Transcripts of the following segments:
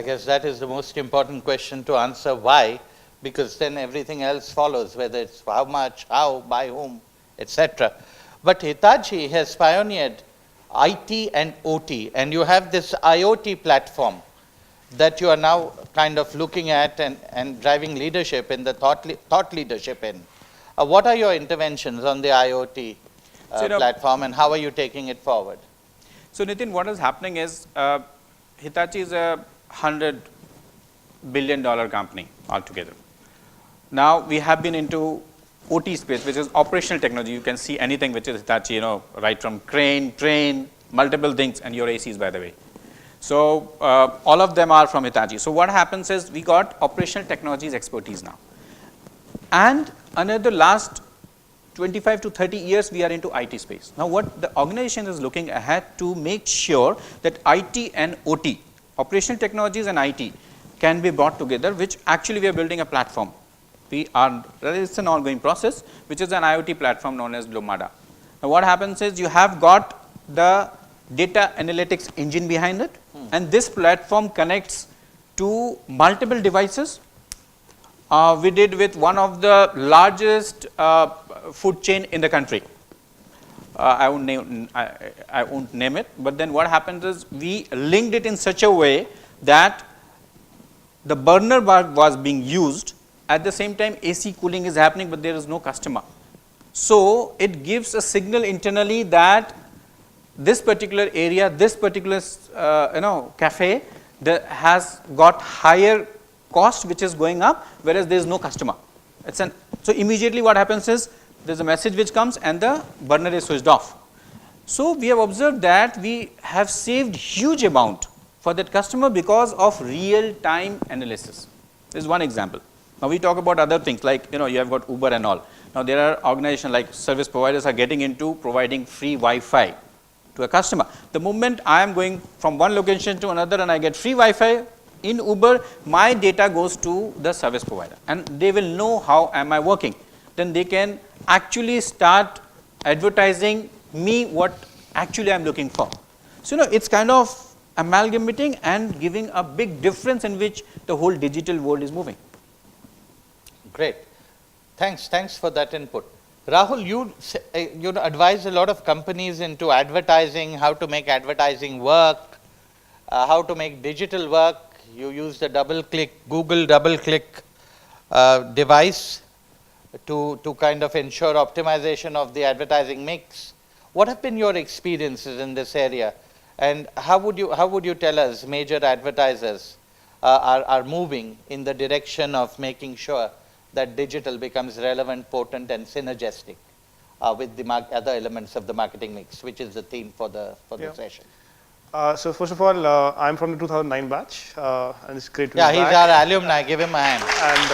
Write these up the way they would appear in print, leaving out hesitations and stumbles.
guess that is the most important question to answer, why, because then everything else follows, whether it's how much, how, by whom, etc. But Hitachi has pioneered IT and OT, and you have this IoT platform that you are now kind of looking at and driving leadership in the thought leadership in. What are your interventions on the IoT platform, and how are you taking it forward? So Nitin, what is happening is Hitachi is a $100 billion company altogether. Now we have been into OT space, which is operational technology. You can see anything which is Hitachi, you know, right from crane, train, multiple things, and your ACs, by the way. So all of them are from Hitachi. So what happens is we got operational technologies expertise now. And another last 25 to 30 years, we are into IT space. Now what the organization is looking ahead to make sure that IT and OT, operational technologies and IT, can be brought together, which actually we are building a platform. It's an ongoing process, which is an IoT platform known as Lumada. Now what happens is you have got the data analytics engine behind it, and this platform connects to multiple devices. We did with one of the largest food chain in the country. I won't name it, but then what happens is we linked it in such a way that the burner was being used, at the same time AC cooling is happening, but there is no customer. So it gives a signal internally that this particular area, this particular cafe has got higher cost which is going up, whereas there is no customer. So immediately what happens is there is a message which comes and the burner is switched off. So we have observed that we have saved huge amount for that customer because of real time analysis. This is one example. Now we talk about other things like, you have got Uber and all. Now there are organizations like service providers are getting into providing free Wi-Fi to a customer. The moment I am going from one location to another and I get free Wi-Fi in Uber, my data goes to the service provider and they will know how am I working. Then they can actually start advertising me what actually I am looking for. So it's kind of amalgamating and giving a big difference in which the whole digital world is moving. Great. Thanks for that input. Rahul, you advise a lot of companies into advertising, how to make advertising work, how to make digital work. You use the Google double-click device to kind of ensure optimization of the advertising mix. What have been your experiences in this area, and how would you tell us major advertisers are moving in the direction of making sure that digital becomes relevant, potent, and synergistic with the other elements of the marketing mix, which is the theme for the session? So first of all, I'm from the 2009 batch, and it's great to be back. Yeah, he's our alumni. Give him a hand. And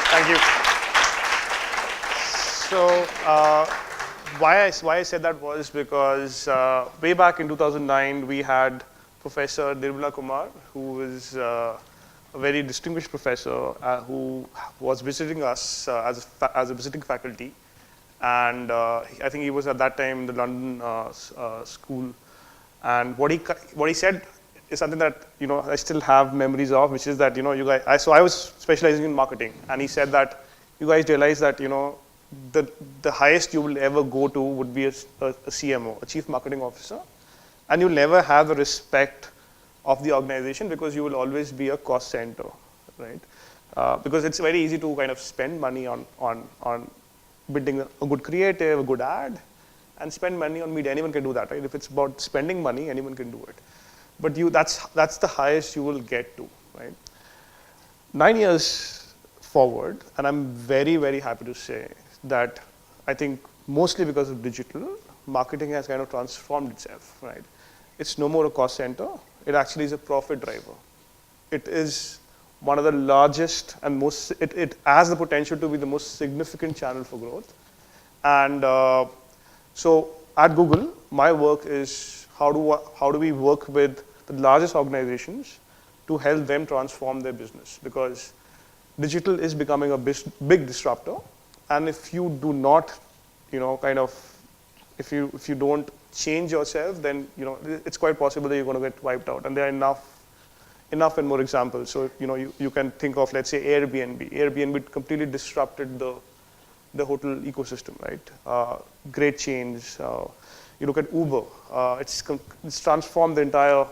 thank you. So why I said that was because way back in 2009, we had Professor Nirmala Kumar, who was a very distinguished professor who was visiting us as a visiting faculty. And I think he was at that time in the London school. And what he said is something that I still have memories of, which is that you guys. So I was specializing in marketing, and he said that you guys realize that the highest you will ever go to would be a CMO, a chief marketing officer, and you'll never have the respect of the organization because you will always be a cost center, right? Because it's very easy to kind of spend money on building a good creative, a good ad, and spend money on media. Anyone can do that, right? If it's about spending money, anyone can do it. But that's the highest you will get to, right? 9 years forward, and I'm very, very happy to say that I think mostly because of digital, marketing has kind of transformed itself, right? It's no more a cost center. It actually is a profit driver. It is one of the largest and it has the potential to be the most significant channel for growth. And so at Google, my work is how do we work with the largest organizations to help them transform their business, because digital is becoming a big disruptor. And if you do not, if you don't change yourself, then it's quite possible that you're going to get wiped out. And there are enough and more examples. So you can think of, let's say, Airbnb. Airbnb completely disrupted the hotel ecosystem, right? Great change. You look at Uber. It's transformed the entire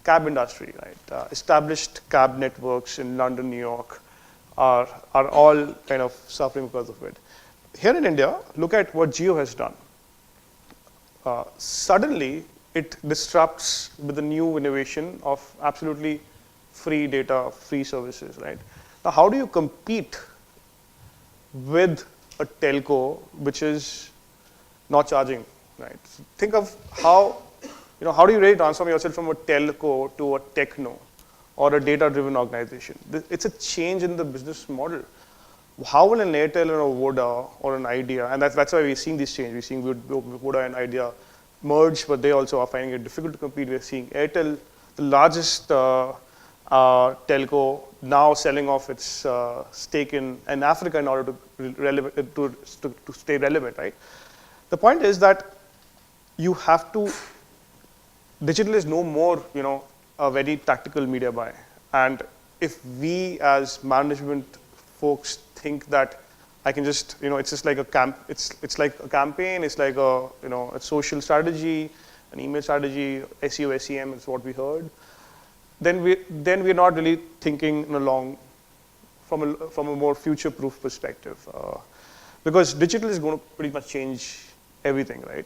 cab industry, right? Established cab networks in London, New York are all kind of suffering because of it. Here in India, look at what Jio has done. Suddenly, it disrupts with the new innovation of absolutely free data, free services, right? Now, how do you compete with a telco which is not charging, right? So think of how do you really transform yourself from a telco to a techno or a data-driven organization? It's a change in the business model. How will an Airtel or a Voda or an Idea, and that's why we're seeing this change. We're seeing Voda and Idea merge, but they also are finding it difficult to compete. We're seeing Airtel, the largest telco, now selling off its stake in Africa in order to stay relevant, right? The point is that you have to, digital is no more, a very tactical media buy. And if we as management folks think that I can just, it's just like it's like a campaign, it's like a social strategy, an email strategy, SEO, SEM is what we heard, then we're not really thinking from a more future-proof perspective, because digital is going to pretty much change everything, right?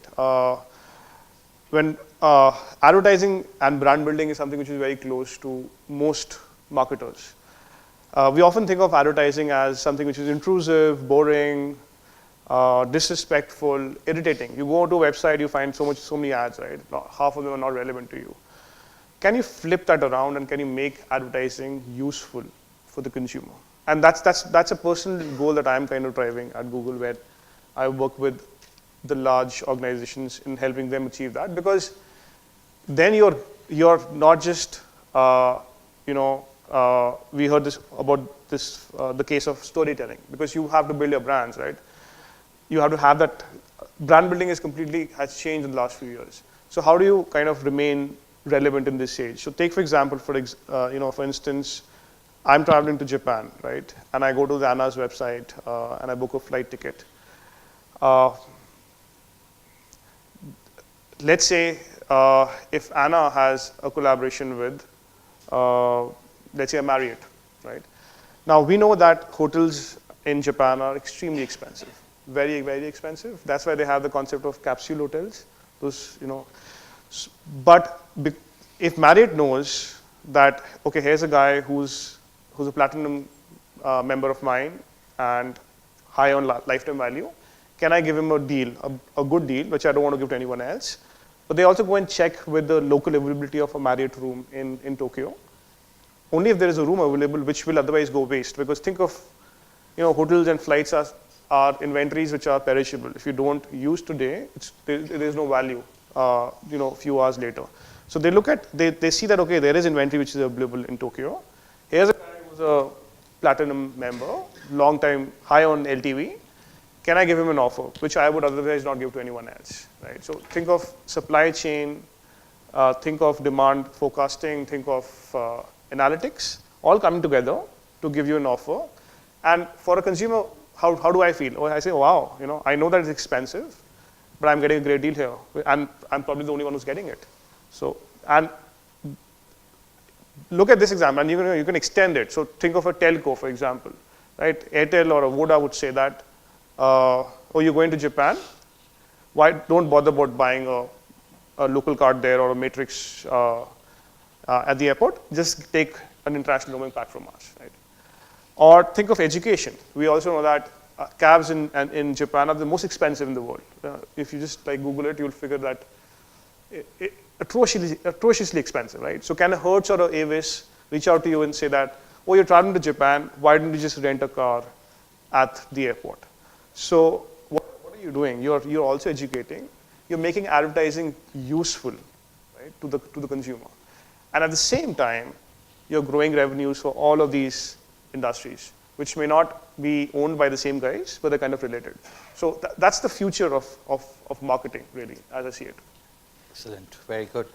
When advertising and brand building is something which is very close to most marketers. We often think of advertising as something which is intrusive, boring, disrespectful, irritating. You go to a website, you find so many ads, right? Half of them are not relevant to you. Can you flip that around and can you make advertising useful for the consumer? And that's a personal goal that I'm kind of driving at Google, where I work with the large organizations in helping them achieve that, because then you're not just we heard the case of storytelling, because you have to build your brands, right? You have to have that. Brand building has changed in the last few years. So how do you kind of remain relevant in this age? So take, for example, for instance, I'm traveling to Japan, right? And I go to the ANA's website and I book a flight ticket. Let's say if ANA has a collaboration with, let's say, a Marriott, right? Now, we know that hotels in Japan are extremely expensive, very, very expensive. That's why they have the concept of capsule hotels. But if Marriott knows that, okay, here's a guy who's a platinum member of mine and high on lifetime value, can I give him a deal, a good deal, which I don't want to give to anyone else? But they also go and check with the local availability of a Marriott room in Tokyo. Only if there is a room available, which will otherwise go waste. Because think of, hotels and flights are inventories which are perishable. If you don't use today, there's no value, a few hours later. So they see that, okay, there is inventory which is available in Tokyo. Here's a guy who's a platinum member, long time, high on LTV. Can I give him an offer, which I would otherwise not give to anyone else, right? So think of supply chain, think of demand forecasting, think of analytics, all coming together to give you an offer. And for a consumer, how do I feel? I say, wow, I know that it's expensive, but I'm getting a great deal here, and I'm probably the only one who's getting it. So, and look at this example, and you can extend it. So think of a telco, for example, right? Airtel or a Voda would say that, you're going to Japan, why don't bother about buying a local card there or a matrix at the airport, just take an international roaming pack from us, right? Or think of education. We also know that cabs in Japan are the most expensive in the world. If you just Google it, you'll figure that atrociously expensive, right? So can a Hertz or a Avis reach out to you and say that, you're traveling to Japan, why don't you just rent a car at the airport? So what are you doing? You're also educating. You're making advertising useful, right, to the consumer. And at the same time, you're growing revenues for all of these industries, which may not be owned by the same guys, but they're kind of related. So that's the future of marketing, really, as I see it. Excellent, very good.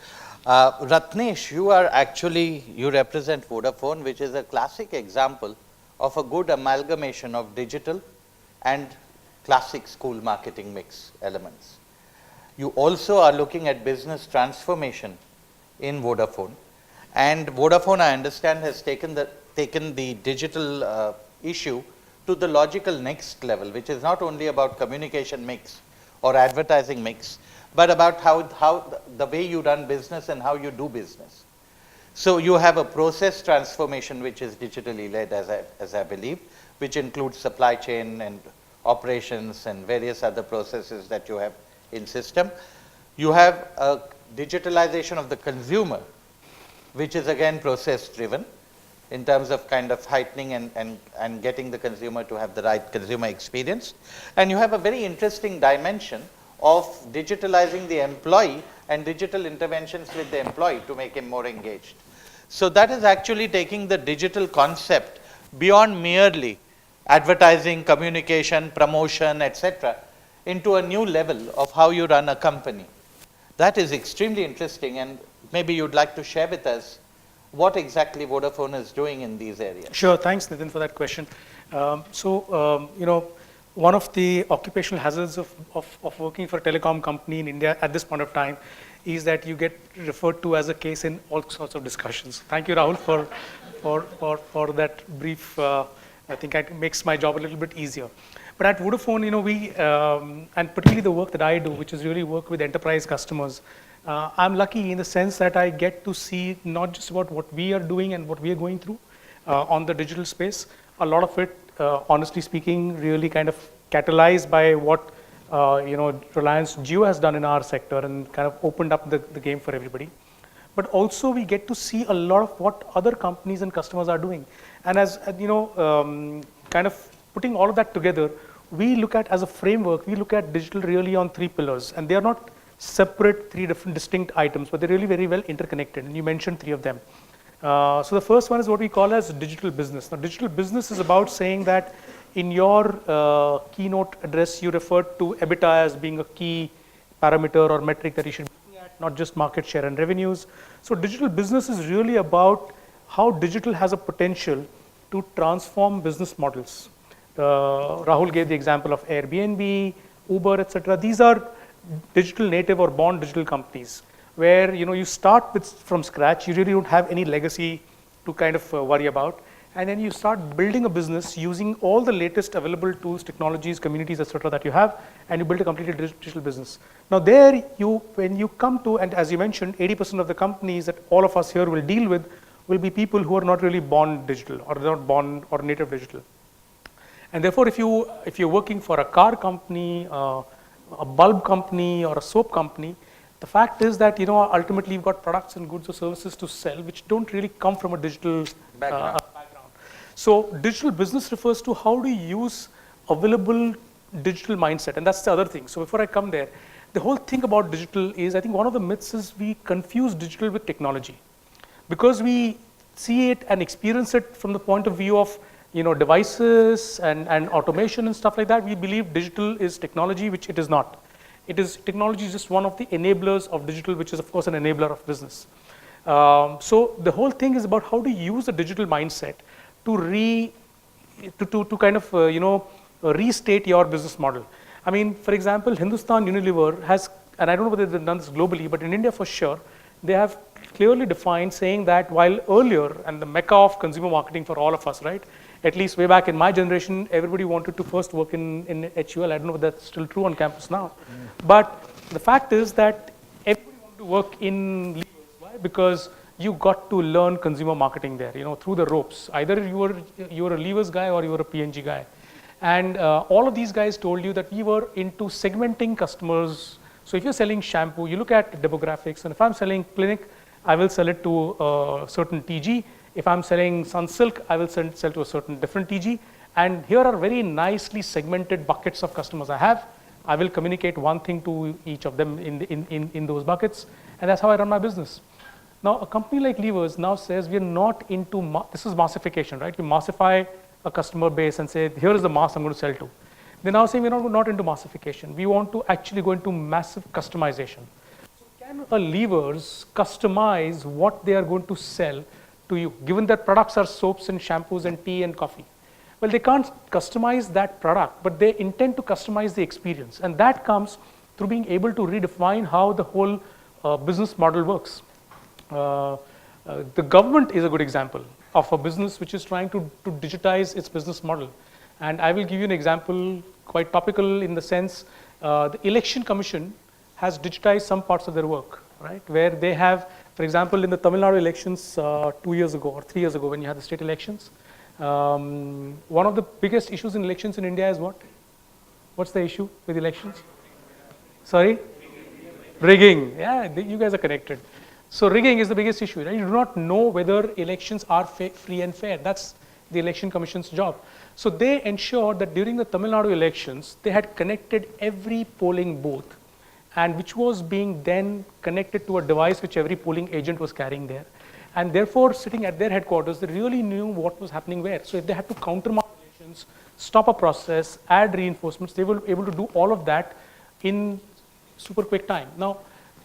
Ratnesh, you represent Vodafone, which is a classic example of a good amalgamation of digital and classic school marketing mix elements. You also are looking at business transformation in Vodafone, and Vodafone, I understand, has taken the digital issue to the logical next level, which is not only about communication mix or advertising mix, but about how the way you run business and how you do business. So you have a process transformation which is digitally led, as I believe, which includes supply chain and operations and various other processes that you have in system. You have a digitalization of the consumer, which is again process driven in terms of kind of heightening and getting the consumer to have the right consumer experience. And you have a very interesting dimension of digitalizing the employee and digital interventions with the employee to make him more engaged. So that is actually taking the digital concept beyond merely advertising, communication, promotion, etc., into a new level of how you run a company. That is extremely interesting, and maybe you'd like to share with us what exactly Vodafone is doing in these areas. Sure, thanks Nitin for that question. One of the occupational hazards of working for a telecom company in India at this point of time is that you get referred to as a case in all sorts of discussions. Thank you, Rahul, for that brief. I think it makes my job a little bit easier. But at Vodafone, we, and particularly the work that I do, which is really work with enterprise customers, I'm lucky in the sense that I get to see not just about what we are doing and what we are going through on the digital space. A lot of it, honestly speaking, really kind of catalyzed by what Reliance Jio has done in our sector and kind of opened up the game for everybody. But also we get to see a lot of what other companies and customers are doing. And as kind of putting all of that together, we look at, as a framework, we look at digital really on 3 pillars, and they are not separate 3 different distinct items, but they're really very well interconnected, and you mentioned 3 of them. So the first one is what we call as digital business. Now, digital business is about saying that in your keynote address, you referred to EBITDA as being a key parameter or metric that you should be looking at, not just market share and revenues. So digital business is really about how digital has a potential to transform business models. Rahul gave the example of Airbnb, Uber, etc. These are digital native or born digital companies where you start from scratch. You really don't have any legacy to kind of worry about, and then you start building a business using all the latest available tools, technologies, communities, etc. that you have, and you build a completely digital business. Now there, when you come to, and as you mentioned, 80% of the companies that all of us here will deal with will be people who are not really born digital or not born or native digital. And therefore, if you're working for a car company, a bulb company, or a soap company, the fact is that ultimately you've got products and goods or services to sell which don't really come from a digital background. So digital business refers to how do you use available digital mindset, and that's the other thing. So before I come there, the whole thing about digital is, I think one of the myths is we confuse digital with technology, because we see it and experience it from the point of view of devices and automation and stuff like that. We believe digital is technology, which it is not. Technology is just one of the enablers of digital, which is of course an enabler of business. So the whole thing is about how to use a digital mindset to kind of restate your business model. I mean, for example, Hindustan Unilever has, and I don't know whether they've done this globally, but in India for sure, they have clearly defined, saying that while earlier, and the mecca of consumer marketing for all of us, right? At least way back in my generation, everybody wanted to first work in HUL. I don't know if that's still true on campus now. But the fact is that everybody wanted to work in levers. Why? Because you got to learn consumer marketing there, through the ropes. Either you were a levers guy or you were a P&G guy. And all of these guys told you that we were into segmenting customers. So if you're selling shampoo, you look at demographics. And if I'm selling Clinic, I will sell it to a certain TG. If I'm selling Sunsilk, I will sell to a certain different TG. And here are very nicely segmented buckets of customers I have. I will communicate one thing to each of them in those buckets. And that's how I run my business. Now, a company like Levers now says we're not into, this is massification, right? You massify a customer base and say, here is the mass I'm going to sell to. They're now saying we're not into massification. We want to actually go into massive customization. So can a levers customize what they are going to sell to you, given that products are soaps and shampoos and tea and coffee? Well, they can't customize that product, but they intend to customize the experience. And that comes through being able to redefine how the whole business model works. The government is a good example of a business which is trying to digitize its business model. And I will give you an example, quite topical in the sense, the Election Commission has digitized some parts of their work, right? Where they have, for example, in the Tamil Nadu elections 2 years ago or 3 years ago when you had the state elections, one of the biggest issues in elections in India is what? What's the issue with elections? Sorry? Rigging. Yeah, you guys are connected. So rigging is the biggest issue, right? You do not know whether elections are free and fair. That's the Election Commission's job. So they ensured that during the Tamil Nadu elections, they had connected every polling booth, and which was being then connected to a device which every polling agent was carrying there. And therefore, sitting at their headquarters, they really knew what was happening where. So if they had to countermark elections, stop a process, add reinforcements, they were able to do all of that in super quick time. Now,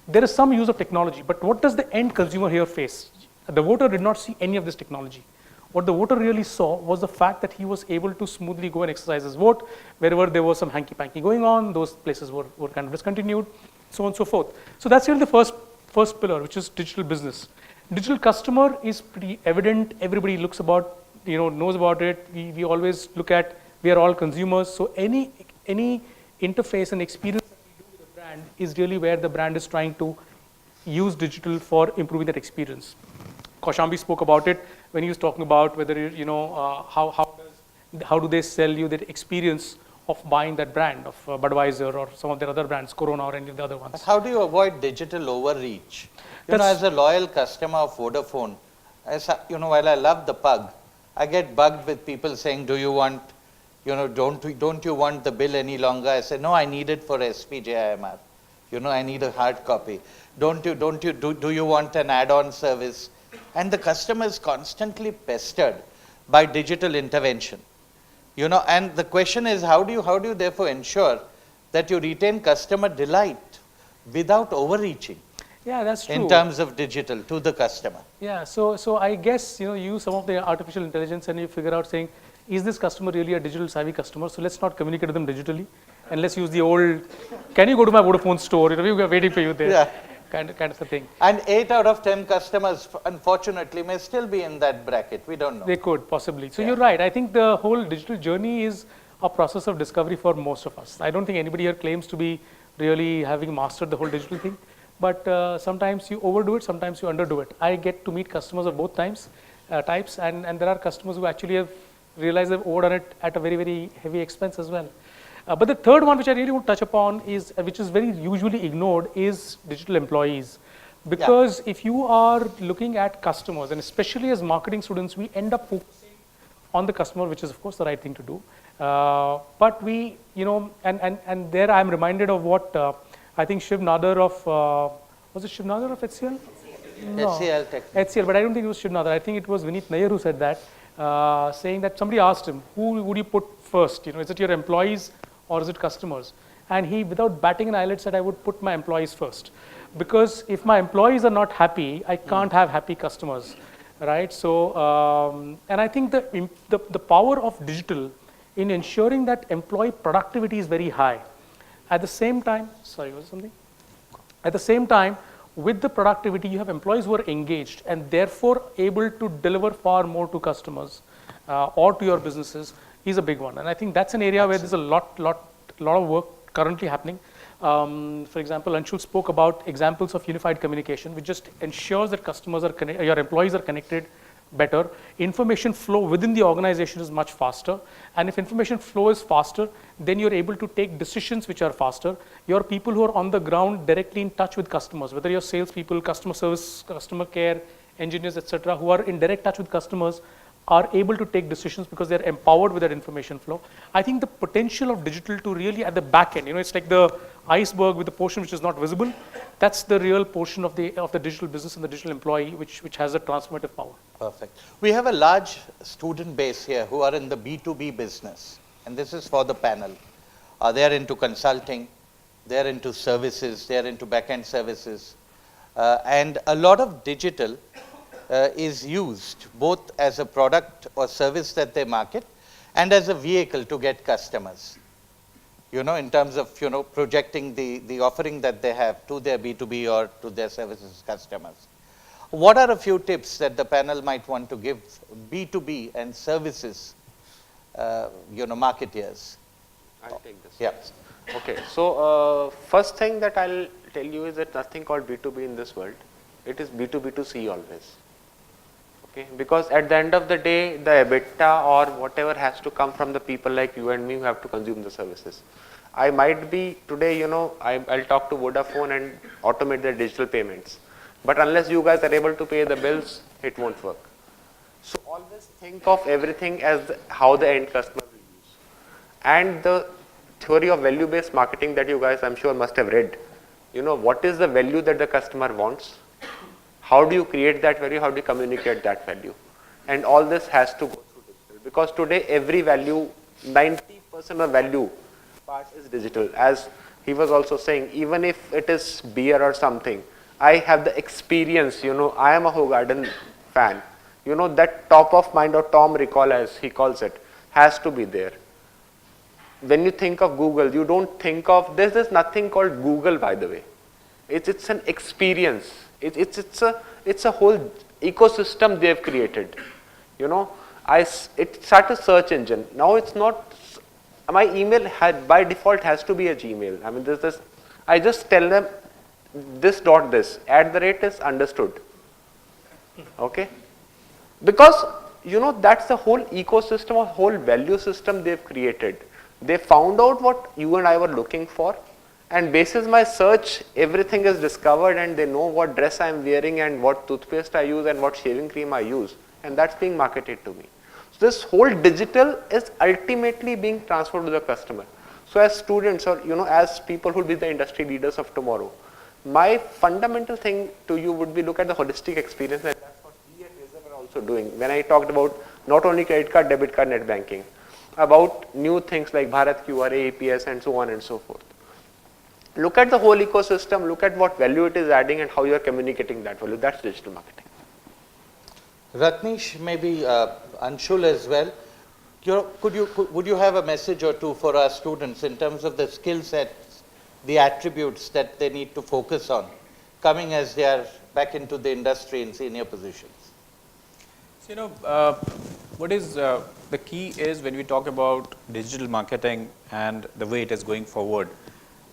there is some use of technology, but what does the end consumer here face? The voter did not see any of this technology. What the voter really saw was the fact that he was able to smoothly go and exercise his vote. Wherever there was some hanky-panky going on, those places were kind of discontinued, so on and so forth. So that's really the first pillar, which is digital business. Digital customer is pretty evident. Everybody looks about, knows about it. We always look at, we are all consumers. So any interface and experience that we do with the brand is really where the brand is trying to use digital for improving that experience. Kaushambi spoke about it when he was talking about whether, how do they sell you that experience of buying that brand of Budweiser or some of their other brands, Corona or any of the other ones. But how do you avoid digital overreach? As a loyal customer of Vodafone, while I love the pug, I get bugged with people saying, do you want, don't you want the bill any longer? I say, no, I need it for SPJIMR. I need a hard copy. Do you want an add-on service? And the customer is constantly pestered by digital intervention. And the question is, how do you therefore ensure that you retain customer delight without overreaching? Yeah, that's true. In terms of digital to the customer. Yeah, so I guess, you use some of the artificial intelligence and you figure out saying, is this customer really a digital savvy customer? So let's not communicate to them digitally and let's use the old, can you go to my Vodafone store? We are waiting for you there. Yeah. Kind of a thing. And 8 out of 10 customers, unfortunately, may still be in that bracket. We don't know. They could possibly. So you're right. I think the whole digital journey is a process of discovery for most of us. I don't think anybody here claims to be really having mastered the whole digital thing. But sometimes you overdo it, sometimes you underdo it. I get to meet customers of both types, and there are customers who actually have realized they've overdone it at a very, very heavy expense as well. But the third one, which I really want to touch upon, is which is very usually ignored, is digital employees. Because if you are looking at customers, and especially as marketing students, we end up focusing on the customer, which is of course the right thing to do. But we, and there I'm reminded of what I think Shiv Nadar of, was it Shiv Nadar of HCL? No. HCL Tech. HCL, but I don't think it was Shiv Nadar. I think it was Vineet Nair who said that, saying that somebody asked him, who would you put first? Is it your employees or is it customers? And he, without batting an eyelid, said, I would put my employees first. Because if my employees are not happy, I can't have happy customers, right? So, and I think the power of digital in ensuring that employee productivity is very high. At the same time, sorry, was something? At the same time, with the productivity, you have employees who are engaged and therefore able to deliver far more to customers or to your businesses is a big one. And I think that's an area where there's a lot of work currently happening. For example, Anshul spoke about examples of unified communication, which just ensures that customers are your employees are connected better. Information flow within the organization is much faster. And if information flow is faster, then you're able to take decisions which are faster. Your people who are on the ground directly in touch with customers, whether you're salespeople, customer service, customer care, engineers, etc., who are in direct touch with customers, are able to take decisions because they're empowered with that information flow. I think the potential of digital to really at the back end, it's like the iceberg with the portion which is not visible. That's the real portion of the digital business and the digital employee which has a transformative power. Perfect. We have a large student base here who are in the B2B business, and this is for the panel. They're into consulting, they're into services, they're into back-end services. and a lot of digital is used both as a product or service that they market and as a vehicle to get customers, in terms of, projecting the offering that they have to their B2B or to their services customers. What are a few tips that the panel might want to give B2B and services, marketeers? I'll take this. Yeah. Okay, so first thing that I'll tell you is that nothing called B2B in this world. It is B2B2C always. Okay, because at the end of the day, the EBITDA or whatever has to come from the people like you and me who have to consume the services. I might be today, I'll talk to Vodafone and automate their digital payments. But unless you guys are able to pay the bills, it won't work. So always think of everything as how the end customer will use. And the theory of value-based marketing that you guys, I'm sure, must have read. What is the value that the customer wants? How do you create that value? How do you communicate that value? And all this has to go through digital. Because today, every value, 90% of value part is digital. As he was also saying, even if it is beer or something, I have the experience, I am a Hogarden fan. That top of mind or Tom recall as he calls it, has to be there. When you think of Google, you don't think of, there's nothing called Google, by the way. It's an experience. It's a whole ecosystem they've created. It's such a search engine. Now it's not, my email by default has to be a Gmail. I mean, I just tell them this dot this, @ is understood. Okay? Because, that's the whole ecosystem or whole value system they've created. They found out what you and I were looking for, and basis my search, everything is discovered, and they know what dress I'm wearing and what toothpaste I use and what shaving cream I use, and that's being marketed to me. So this whole digital is ultimately being transferred to the customer. So as students or as people who will be the industry leaders of tomorrow, my fundamental thing to you would be look at the holistic experience, and that's what we at Razor are also doing. When I talked about not only credit card, debit card, net banking, about new things like Bharat QR, APS, and so on and so forth. Look at the whole ecosystem, look at what value it is adding and how you are communicating that value. That's digital marketing. Ratnesh, maybe Anshul as well. Would you have a message or two for our students in terms of the skill sets, the attributes that they need to focus on, coming as they are back into the industry in senior positions? So, what is the key is when we talk about digital marketing and the way it is going forward,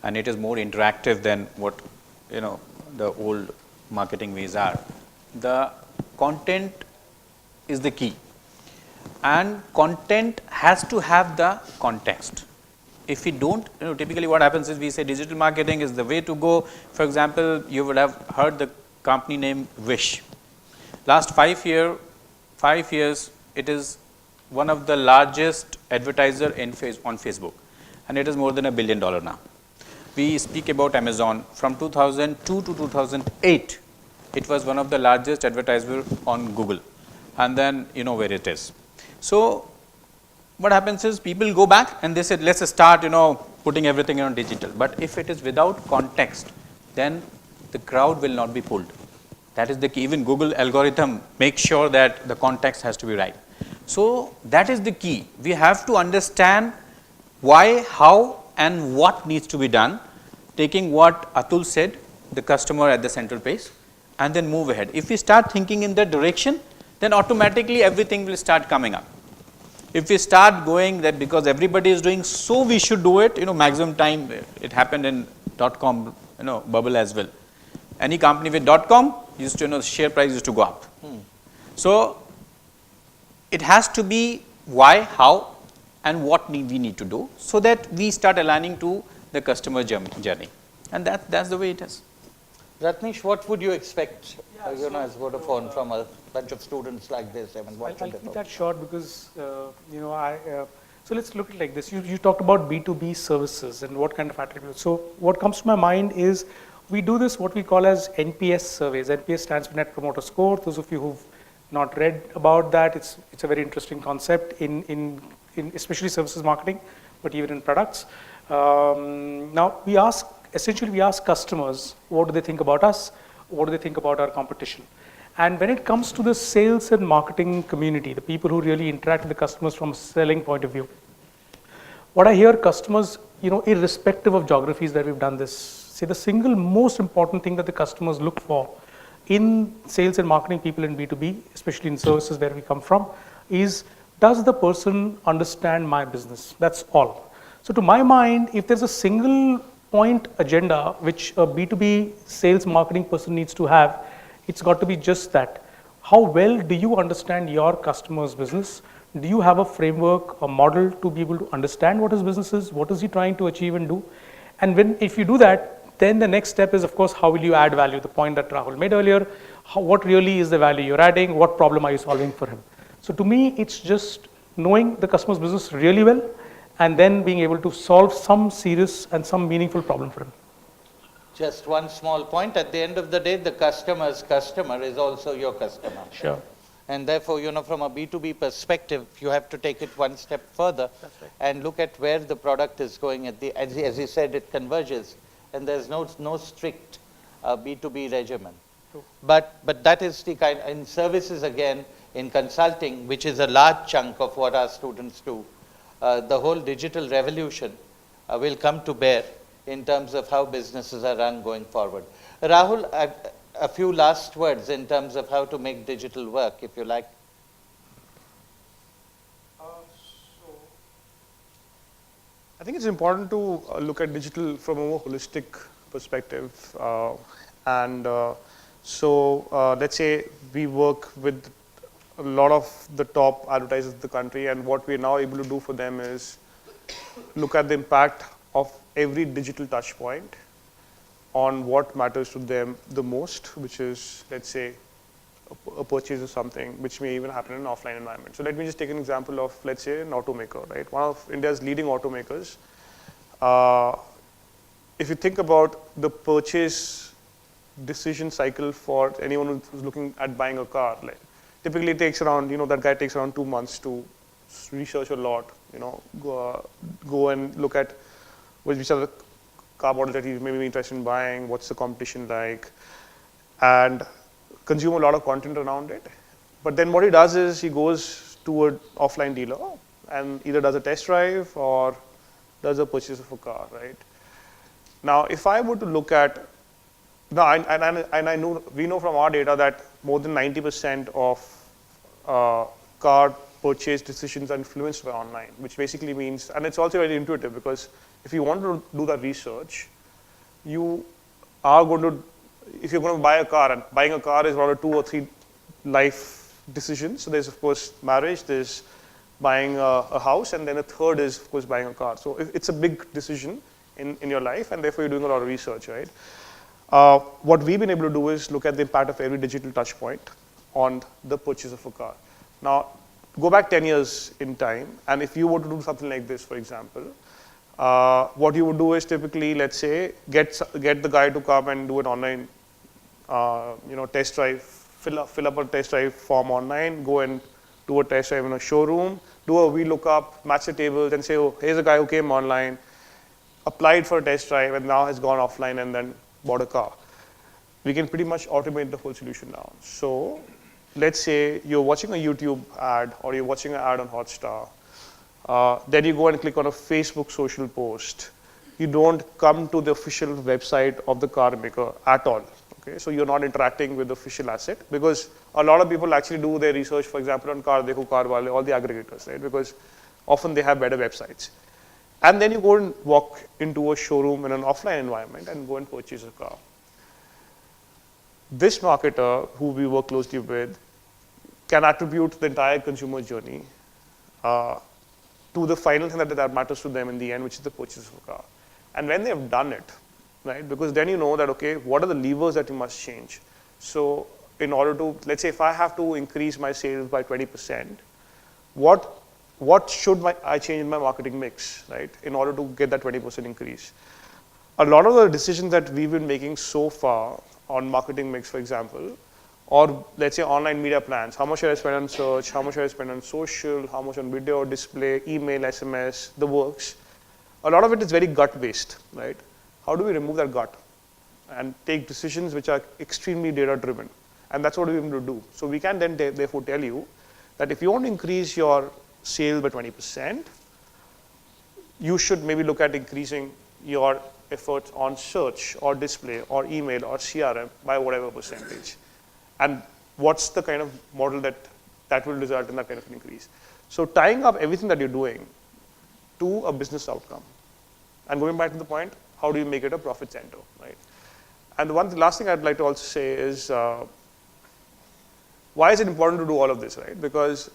and it is more interactive than what the old marketing ways are. The content is the key, and content has to have the context. If we don't, typically what happens is we say digital marketing is the way to go. For example, you would have heard the company name Wish. Last 5 years, it is one of the largest advertiser on Facebook, and it is more than $1 billion now. We speak about Amazon. From 2002 to 2008, it was one of the largest advertisers on Google, and then where it is. So what happens is people go back and they said, let's start putting everything on digital. But if it is without context, then the crowd will not be pulled. That is the key. Even Google algorithm makes sure that the context has to be right. So that is the key. We have to understand why, how, and what needs to be done, taking what Atul said, the customer at the central place, and then move ahead. If we start thinking in that direction, then automatically everything will start coming up. If we start going that because everybody is doing, so we should do it, maximum time, it happened in .com, bubble as well. Any company with .com used to, the share price used to go up. So it has to be why, how, and what we need to do, so that we start aligning to the customer journey. And that's the way it is. Ratnesh, what would you expect, as Vodafone from a bunch of students like this? I mean, what I'll keep that short because, so let's look at it like this. You talked about B2B services and what kind of attributes. So what comes to my mind is we do this, what we call as NPS surveys. NPS stands for Net Promoter Score. Those of you who've not read about that, it's a very interesting concept in especially services marketing, but even in products. Now we ask customers, what do they think about us? what do they think about our competition. And when it comes to the sales and marketing community, the people who really interact with the customers from a selling point of view, what I hear customers, irrespective of geographies that we've done this, say the single most important thing that the customers look for in sales and marketing people in B2B, especially in services where we come from, is does the person understand my business? That's all. So to my mind, if there's a single point agenda which a B2B sales marketing person needs to have, it's got to be just that. How well do you understand your customer's business? Do you have a framework, a model to be able to understand what his business is? What is he trying to achieve and do? And if you do that, then the next step is, of course, how will you add value? The point that Rahul made earlier, what really is the value you're adding? What problem are you solving for him? So to me, it's just knowing the customer's business really well and then being able to solve some serious and some meaningful problem for him. Just one small point. At the end of the day, the customer's customer is also your customer. Sure. And therefore, from a B2B perspective, you have to take it one step further and look at where the product is going. As you said, it converges, and there's no strict B2B regimen. True. But that is the kind, in services again, in consulting, which is a large chunk of what our students do, the whole digital revolution will come to bear in terms of how businesses are run going forward. Rahul, a few last words in terms of how to make digital work, if you like. I think it's important to look at digital from a more holistic perspective. Let's say we work with a lot of the top advertisers in the country, and what we're now able to do for them is look at the impact of every digital touch point on what matters to them the most, which is, let's say, a purchase of something, which may even happen in an offline environment. So let me just take an example of, let's say, an automaker, right? One of India's leading automakers. If you think about the purchase decision cycle for anyone who's looking at buying a car, like, typically it takes around, that guy takes around 2 months to research a lot, go and look at which are the car models that he may be interested in buying, what's the competition like, and consume a lot of content around it. But then what he does is he goes to an offline dealer and either does a test drive or does a purchase of a car, right? Now, if I were to look at, we know from our data that more than 90% of car purchase decisions are influenced by online, which basically means, and it's also very intuitive, because if you want to do that research, if you're going to buy a car, and buying a car is one of 2 or 3 life decisions. So there's, of course, marriage, there's buying a house, and then a third is, of course, buying a car. So it's a big decision in your life, and therefore you're doing a lot of research, right? What we've been able to do is look at the impact of every digital touch point on the purchase of a car. Now, go back 10 years in time, and if you were to do something like this, for example, what you would do is typically, let's say, get the guy to come and do an online, test drive, fill up a test drive form online, go and do a test drive in a showroom, do a VLOOKUP, match the tables, and say, oh, here's a guy who came online, applied for a test drive, and now has gone offline and then bought a car. We can pretty much automate the whole solution now. So let's say you're watching a YouTube ad or you're watching an ad on Hotstar. Then you go and click on a Facebook social post. You don't come to the official website of the car maker at all. Okay? So you're not interacting with the official asset, because a lot of people actually do their research, for example, on Car Dekho, Car Wale, all the aggregators, right? Because often they have better websites. And then you go and walk into a showroom in an offline environment and go and purchase a car. This marketer, who we work closely with, can attribute the entire consumer journey to the final thing that matters to them in the end, which is the purchase of a car. And when they've done it, right, because then you know that, okay, what are the levers that you must change? So in order to, let's say if I have to increase my sales by 20%, what should I change in my marketing mix, right, in order to get that 20% increase? A lot of the decisions that we've been making so far on marketing mix, for example, or let's say online media plans, how much should I spend on search, how much should I spend on social, how much on video, display, email, SMS, the works. A lot of it is very gut based, right? How do we remove that gut? and take decisions which are extremely data driven. And that's what we're able to do. So we can then therefore tell you that if you want to increase your sale by 20%, you should maybe look at increasing your efforts on search or display or email or CRM by whatever percentage. And what's the kind of model that will result in that kind of an increase. So tying up everything that you're doing to a business outcome. And going back to the point, how do you make it a profit center, right? And the last thing I'd like to also say is, why is it important to do all of this, right? Because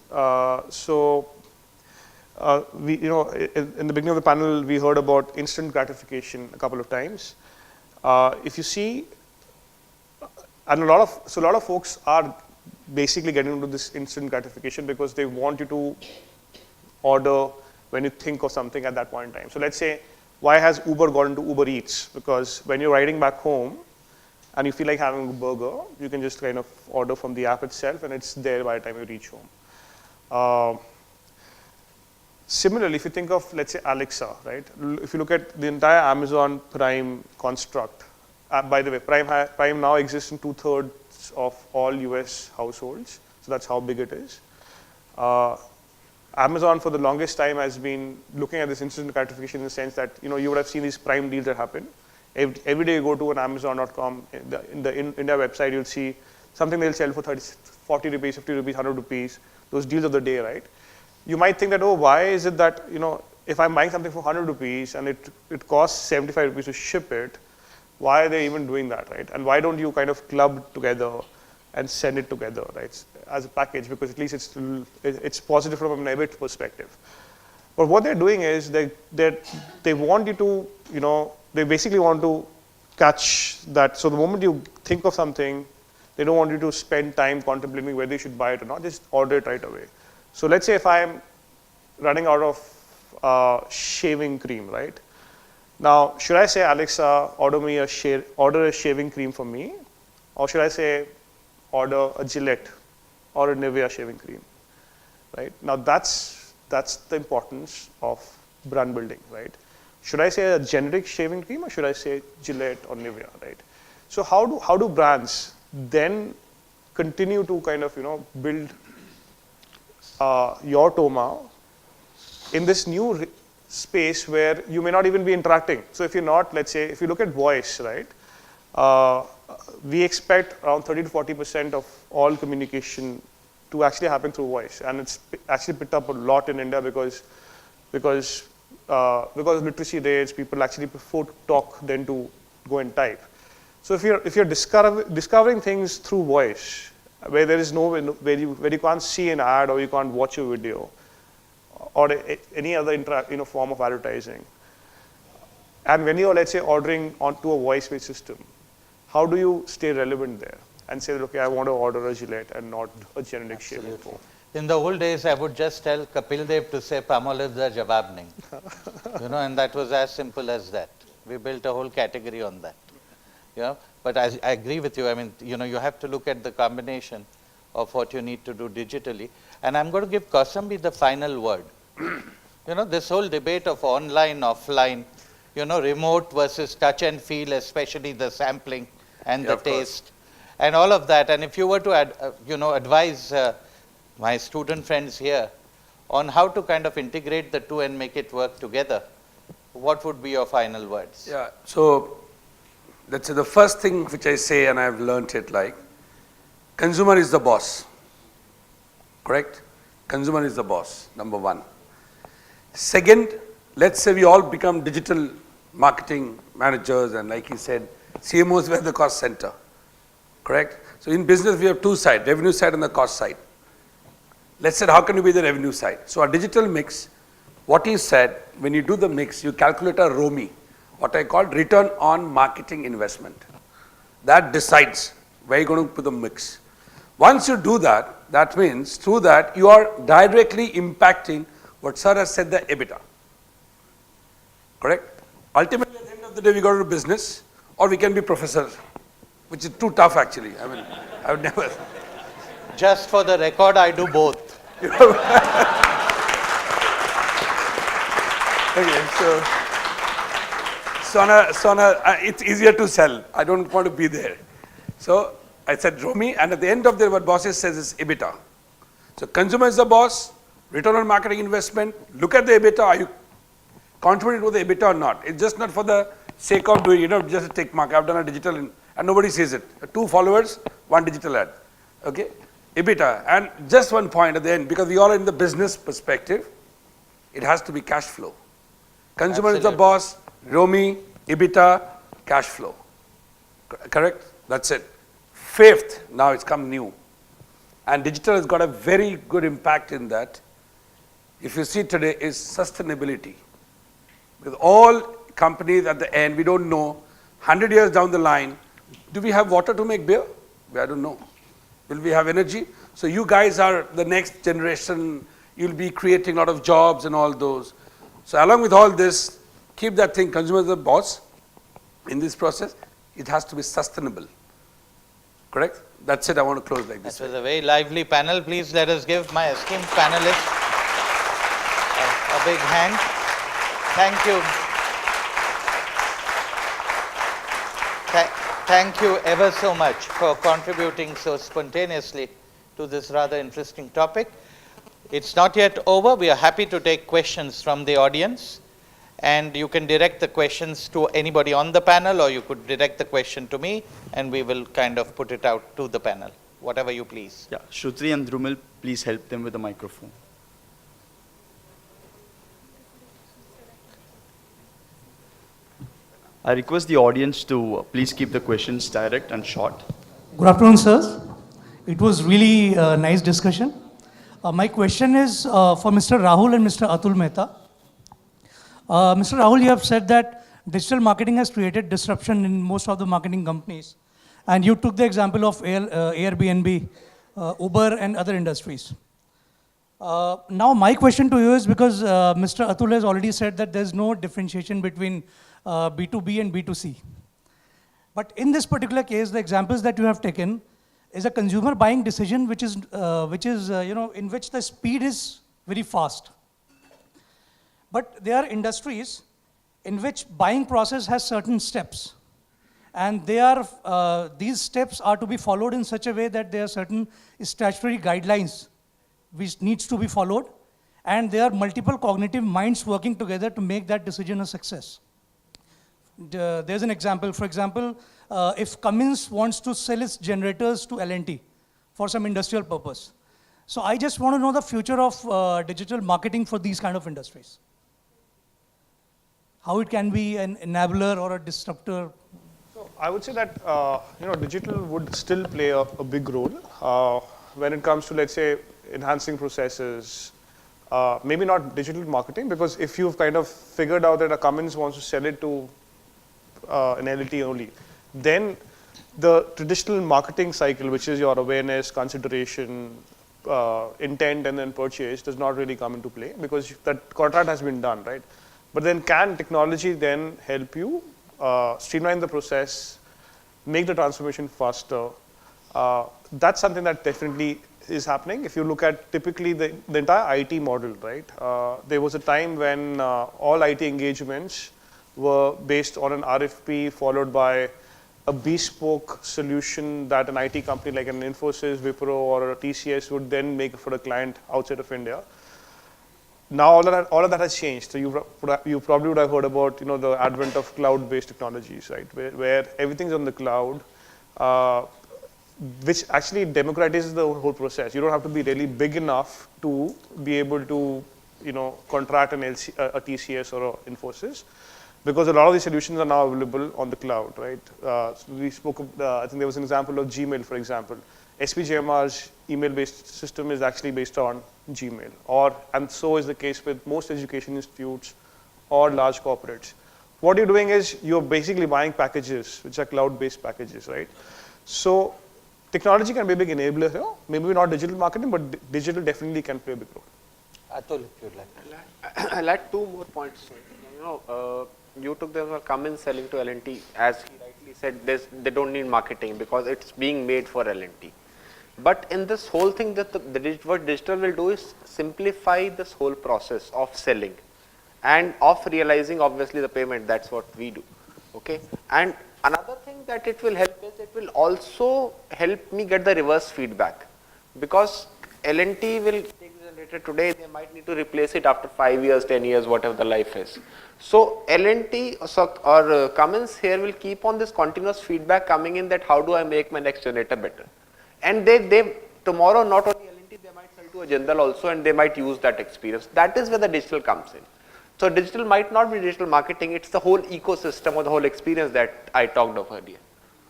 we, in the beginning of the panel, we heard about instant gratification a couple of times. If you see, and a lot of folks are basically getting into this instant gratification because they want you to order when you think of something at that point in time. So let's say, why has Uber gone into Uber Eats? Because when you're riding back home and you feel like having a burger, you can just kind of order from the app itself and it's there by the time you reach home. Similarly, if you think of, let's say, Alexa, right? If you look at the entire Amazon Prime construct, by the way, Prime now exists in 2/3 of all US households, so that's how big it is. Amazon for the longest time has been looking at this instant gratification in the sense that, you would have seen these Prime deals that happen. Every day you go to an Amazon.com, in the India website, you'll see something they'll sell for 40 rupees, 50 rupees, 100 rupees, those deals of the day, right? You might think that, oh, why is it that, if I'm buying something for 100 rupees and it costs 75 rupees to ship it, why are they even doing that, right? And why don't you kind of club together and send it together, right, as a package, because at least it's positive from an EBIT perspective. But what they're doing is they want you to, they basically want to catch that. So the moment you think of something, they don't want you to spend time contemplating whether you should buy it or not, just order it right away. So let's say if I'm running out of shaving cream, right? Now, should I say, Alexa, order a shaving cream for me? Or should I say, order a Gillette or a Nivea shaving cream, right? Now, that's the importance of brand building, right? Should I say a generic shaving cream or should I say Gillette or Nivea, right? So how do brands then continue to kind of, build your Toma in this new space where you may not even be interacting. So if you're not, let's say, if you look at voice, right, we expect around 30 to 40% of all communication to actually happen through voice, and it's actually picked up a lot in India because of literacy rates, people actually prefer to talk than to go and type. So if you're discovering things through voice, where there is where you can't see an ad or you can't watch a video, or any other form of advertising. And when you're, let's say, ordering onto a voice-based system, how do you stay relevant there and say, okay, I want to order a Gillette and not a generic shaving foam? In the old days, I would just tell Kapil Dev to say Palmolive the jawab nahi. And that was as simple as that. We built a whole category on that. But I agree with you. I mean, you have to look at the combination of what you need to do digitally. And I'm going to give Kausambi the final word. This whole debate of online, offline, remote versus touch and feel, especially the sampling and the taste, and all of that. And if you were to, advise my student friends here on how to kind of integrate the two and make it work together, what would be your final words? Yeah. So let's say the first thing which I say, and I've learned it, like, consumer is the boss. Correct? Consumer is the boss, number one. Second, let's say we all become digital marketing managers, and like he said, CMOs were the cost center. Correct? So in business, we have two sides, revenue side and the cost side. Let's say, how can you be the revenue side? So our digital mix, what he said, when you do the mix, you calculate a ROMI, what I call return on marketing investment. That decides where you're going to put the mix. Once you do that, that means through that you are directly impacting what sir has said, the EBITDA. Correct? Ultimately, at the end of the day, we go to business, or we can be professor, which is too tough actually. I mean, I would never. Just for the record, I do both. Okay, it's easier to sell. I don't want to be there. So I said Romi, and at the end of the what bosses says is EBITDA. So consumer is the boss, return on marketing investment, look at the EBITDA, are you contributing to the EBITDA or not? It's just not for the sake of doing, just a tick mark. I've done a digital and nobody sees it. 2 followers, 1 digital ad. Okay? EBITDA. And just one point at the end, because we all are in the business perspective, it has to be cash flow. Consumer is the boss, Romi, EBITDA, cash flow. Correct? That's it. 5th, now it's come new. And digital has got a very good impact in that. If you see today is sustainability. With all companies at the end, we don't know, 100 years down the line, do we have water to make beer? I don't know. Will we have energy? So you guys are the next generation. You'll be creating a lot of jobs and all those. So along with all this, keep that thing, consumer is the boss in this process. It has to be sustainable. Correct? That's it. I want to close like this. That was a very lively panel. Please let us give my esteemed panelists a big hand. Thank you. Thank you ever so much for contributing so spontaneously to this rather interesting topic. It's not yet over. We are happy to take questions from the audience. And you can direct the questions to anybody on the panel, or you could direct the question to me, and we will kind of put it out to the panel, whatever you please. Yeah, Shruti and Drumil, please help them with the microphone. I request the audience to please keep the questions direct and short. Good afternoon, sirs. It was really a nice discussion. My question is for Mr. Rahul and Mr. Atul Mehta. Mr. Rahul, you have said that digital marketing has created disruption in most of the marketing companies. And you took the example of Airbnb, Uber, and other industries. Now, my question to you is because Mr. Atul has already said that there's no differentiation between B2B and B2C. But in this particular case, the examples that you have taken is a consumer buying decision in which the speed is very fast. But there are industries in which buying process has certain steps. And these steps are to be followed in such a way that there are certain statutory guidelines which needs to be followed. And there are multiple cognitive minds working together to make that decision a success. There's an example. For example, if Cummins wants to sell its generators to L&T for some industrial purpose. So I just want to know the future of digital marketing for these kind of industries. How it can be an enabler or a disruptor. So I would say that digital would still play a big role when it comes to, let's say, enhancing processes. Maybe not digital marketing, because if you've kind of figured out that a Cummins wants to sell it to an L&T only, then the traditional marketing cycle, which is your awareness, consideration, intent, and then purchase, does not really come into play because that contract has been done, right? But then can technology then help you streamline the process, make the transformation faster? That's something that definitely is happening. If you look at typically the entire IT model, right? There was a time when all IT engagements were based on an RFP followed by a bespoke solution that an IT company like an Infosys, Wipro, or a TCS would then make for a client outside of India. Now all of that has changed. So you probably would have heard about the advent of cloud-based technologies, right? Where everything's on the cloud, which actually democratizes the whole process. You don't have to be really big enough to be able to contract a TCS or a Infosys, because a lot of these solutions are now available on the cloud, right? So we spoke of, I think there was an example of Gmail, for example. SPJMR's email-based system is actually based on Gmail, and so is the case with most education institutes or large corporates. What you're doing is you're basically buying packages, which are cloud-based packages, right? So technology can be a big enabler here. Maybe not digital marketing, but digital definitely can play a big role. Atul, if you'd like. I'll add 2 more points. You took the Cummins selling to L&T. As he rightly said, they don't need marketing because it's being made for L&T. But in this whole thing, what digital will do is simplify this whole process of selling and of realizing, obviously, the payment. That's what we do. Okay. And another thing that it will help is it will also help me get the reverse feedback, because L&T will take the generator today, they might need to replace it after 5 years, 10 years, whatever the life is. So L&T or Cummins here will keep on this continuous feedback coming in, that how do I make my next generator better. And they tomorrow, not only L&T, they might sell to a Jindal also, and they might use that experience. That is where the digital comes in. So digital might not be digital marketing, it's the whole ecosystem or the whole experience that I talked of earlier.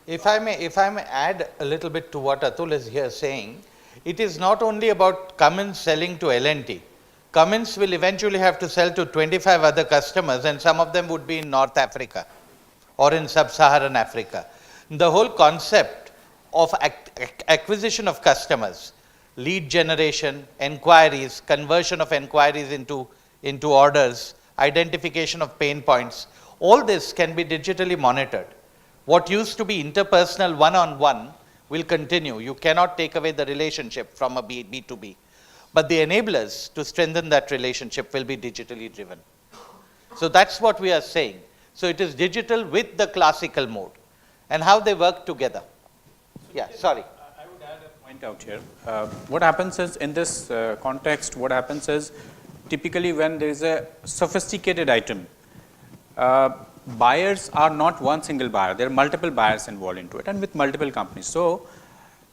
If I may add a little bit to what Atul is here saying, it is not only about Cummins selling to L&T. Cummins will eventually have to sell to 25 other customers, and some of them would be in North Africa or in sub-Saharan Africa. The whole concept of acquisition of customers, lead generation, enquiries, conversion of enquiries into orders, identification of pain points, all this can be digitally monitored. What used to be interpersonal one-on-one will continue. You cannot take away the relationship from a B2B. But the enablers to strengthen that relationship will be digitally driven. So that's what we are saying. So it is digital with the classical mode, and how they work together. Yeah, sorry. I would add a point out here. What happens is, in this context, what happens is, typically when there is a sophisticated item, buyers are not one single buyer. There are multiple buyers involved into it, and with multiple companies. So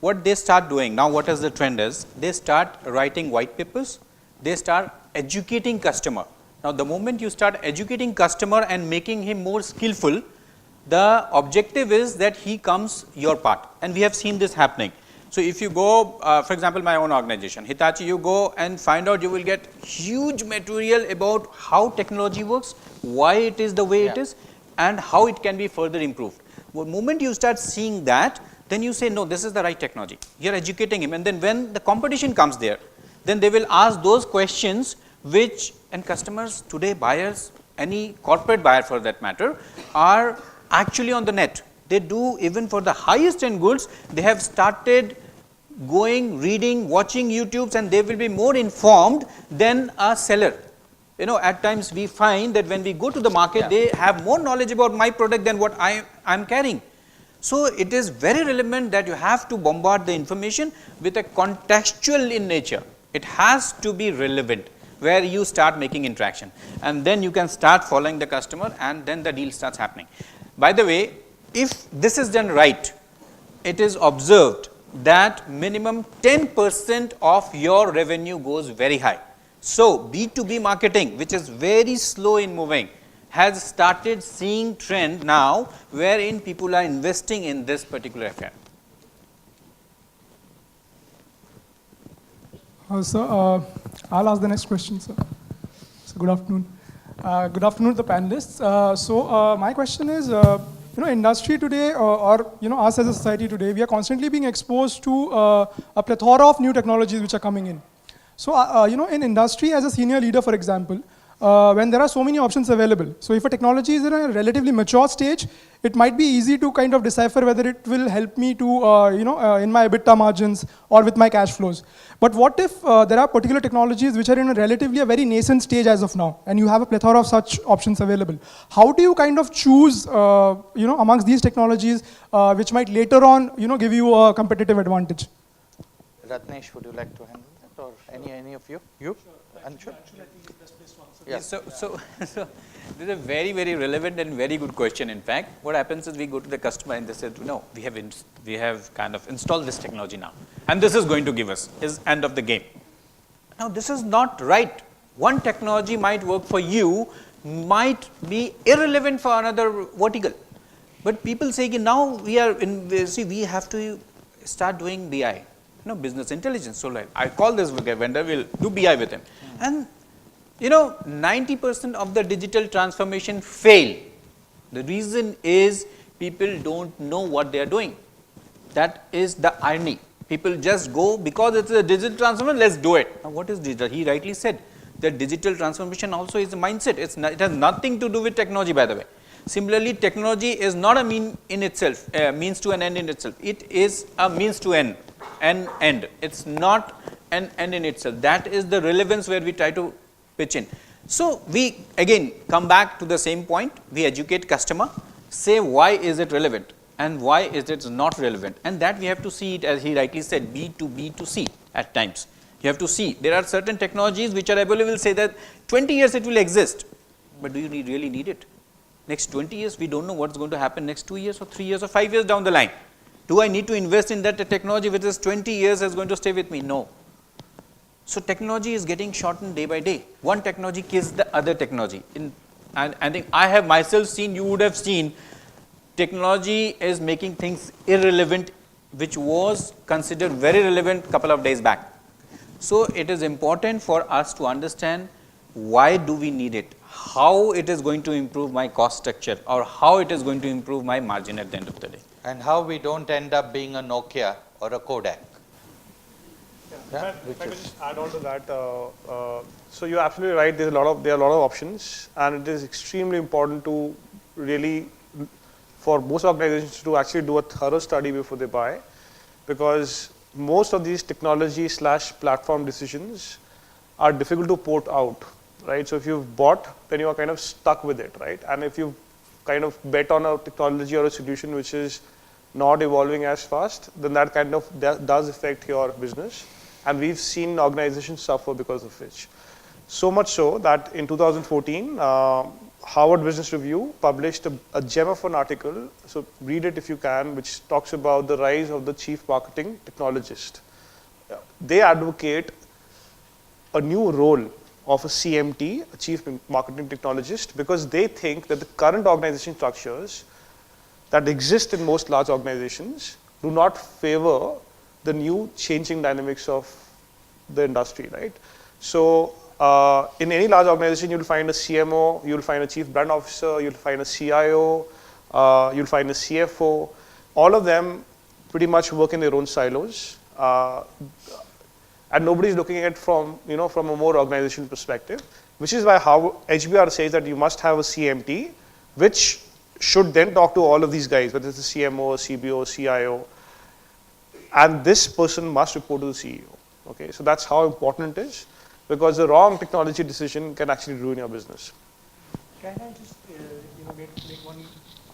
what they start doing now, what is the trend is, they start writing white papers, they start educating customer. Now the moment you start educating customer and making him more skillful, the objective is that he comes your part, and we have seen this happening. So if you go, for example, my own organization, Hitachi, you go and find out, you will get huge material about how technology works, why it is the way it is, and how it can be further improved. The moment you start seeing that, then you say, no, this is the right technology. You are educating him, and then when the competition comes there, then they will ask those questions which, and customers today, buyers, any corporate buyer for that matter, are actually on the net. They do, even for the highest end goods, they have started going, reading, watching YouTubes, and they will be more informed than a seller. You know, at times we find that when we go to the market, they have more knowledge about my product than what I am carrying. So it is very relevant that you have to bombard the information with a contextual in nature. It has to be relevant, where you start making interaction, and then you can start following the customer, and then the deal starts happening. By the way, if this is done right, it is observed that minimum 10% of your revenue goes very high. So B2B marketing, which is very slow in moving, has started seeing trend now wherein people are investing in this particular affair. Sir, I'll ask the next question, sir. So good afternoon. Good afternoon to the panelists. My question is, industry today, or us as a society today, we are constantly being exposed to a plethora of new technologies which are coming in. So, in industry, as a senior leader, for example, when there are so many options available, so if a technology is in a relatively mature stage, it might be easy to kind of decipher whether it will help me to, in my EBITDA margins or with my cash flows. But what if there are particular technologies which are in a relatively a very nascent stage as of now, and you have a plethora of such options available? How do you kind of choose, amongst these technologies, which might later on, give you a competitive advantage? Ratnesh, would you like to handle that, or any of you? You? Anshu? Yeah. So this is a very, very relevant and very good question. In fact, what happens is we go to the customer and they say, no, we have kind of installed this technology now, and this is going to give us is end of the game. Now this is not right. One technology might work for you, might be irrelevant for another vertical. But people say, now we have to start doing BI, business intelligence. So I call this vendor, we'll do BI with him. And 90% of the digital transformation fail. The reason is people don't know what they are doing. That is the irony. People just go, because it's a digital transformation, let's do it. Now what is digital? He rightly said that digital transformation also is a mindset. It has nothing to do with technology, by the way. Similarly, technology is not a means to an end in itself. It is a means to an end. It's not an end in itself. That is the relevance where we try to pitch in. So we again come back to the same point. We educate customer. say why is it relevant and why is it not relevant, and that we have to see it, as he rightly said, B to B to C at times. You have to see there are certain technologies which are available, say that 20 years it will exist, but do you really need it? Next 20 years we don't know what's going to happen next 2 years or 3 years or 5 years down the line. Do I need to invest in that technology which is 20 years is going to stay with me? No. So technology is getting shortened day by day. One technology kills the other technology. And I think I have myself seen, you would have seen, technology is making things irrelevant which was considered very relevant couple of days back. So it is important for us to understand why do we need it, how it is going to improve my cost structure, or how it is going to improve my margin at the end of the day. And how we don't end up being a Nokia or a Kodak. Yeah, if I could just add on to that, so you're absolutely right. There are a lot of options, and it is extremely important to really, for most organizations, to actually do a thorough study before they buy, because most of these technology/platform decisions are difficult to port out, right? So if you've bought, then you are kind of stuck with it, right? And if you kind of bet on a technology or a solution which is not evolving as fast, then that kind of does affect your business. And we've seen organizations suffer because of which. So much so that in 2014, Harvard Business Review published a gem of an article, so read it if you can, which talks about the rise of the chief marketing technologist. They advocate a new role of a CMT, a chief marketing technologist, because they think that the current organization structures that exist in most large organizations do not favor the new changing dynamics of the industry, right? So in any large organization, you'll find a CMO, you'll find a chief brand officer, you'll find a CIO, you'll find a CFO. All of them pretty much work in their own silos, and nobody's looking at it from a more organizational perspective, which is why how HBR says that you must have a CMT, which should then talk to all of these guys, whether it's a CMO, CBO, CIO, and this person must report to the CEO. Okay, so that's how important it is, because the wrong technology decision can actually ruin your business. Can I just make one?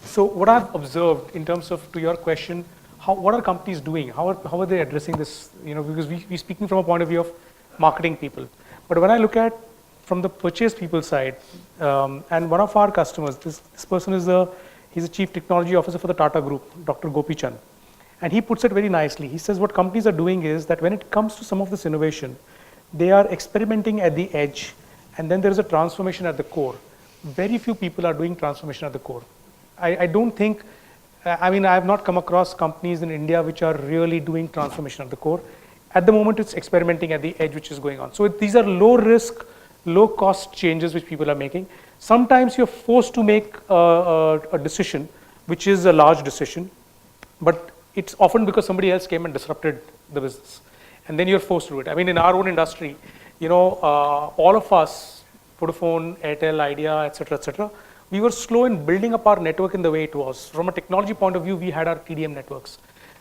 So what I've observed in terms of, to your question, what are companies doing? How are they addressing this? Because we're speaking from a point of view of marketing people. But when I look at from the purchase people side, and one of our customers, this person he's a chief technology officer for the Tata Group, Dr. Gopi Chand. And he puts it very nicely. He says what companies are doing is that when it comes to some of this innovation, they are experimenting at the edge, and then there is a transformation at the core. Very few people are doing transformation at the core. I don't think, I have not come across companies in India which are really doing transformation at the core. At the moment, it's experimenting at the edge, which is going on. So these are low risk, low cost changes which people are making. Sometimes you're forced to make a decision, which is a large decision, but it's often because somebody else came and disrupted the business. And then you're forced to do it. In our own industry, all of us, Vodafone, Airtel, Idea, etc., we were slow in building up our network in the way it was. From a technology point of view, we had our TDM networks.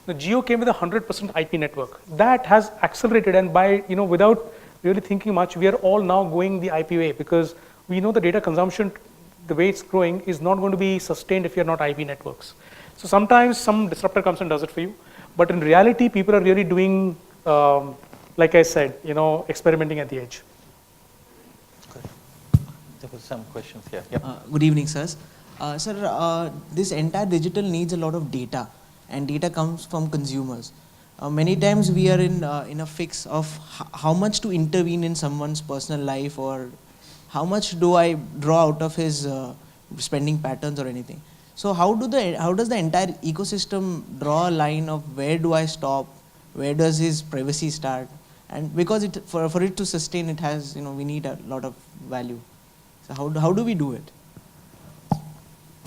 The Jio came with a 100% IP network. That has accelerated, and by, without really thinking much, we are all now going the IP way, because we know the data consumption, the way it's growing, is not going to be sustained if you're not IP networks. So sometimes some disruptor comes and does it for you, but in reality, people are really doing, like I said, experimenting at the edge. There were some questions here. Good evening, sirs. Sir, this entire digital needs a lot of data, and data comes from consumers. Many times we are in a fix of how much to intervene in someone's personal life, or how much do I draw out of his spending patterns or anything. So how does the entire ecosystem draw a line of where do I stop, where does his privacy start? And because for it to sustain, it has, we need a lot of value. So how do we do it?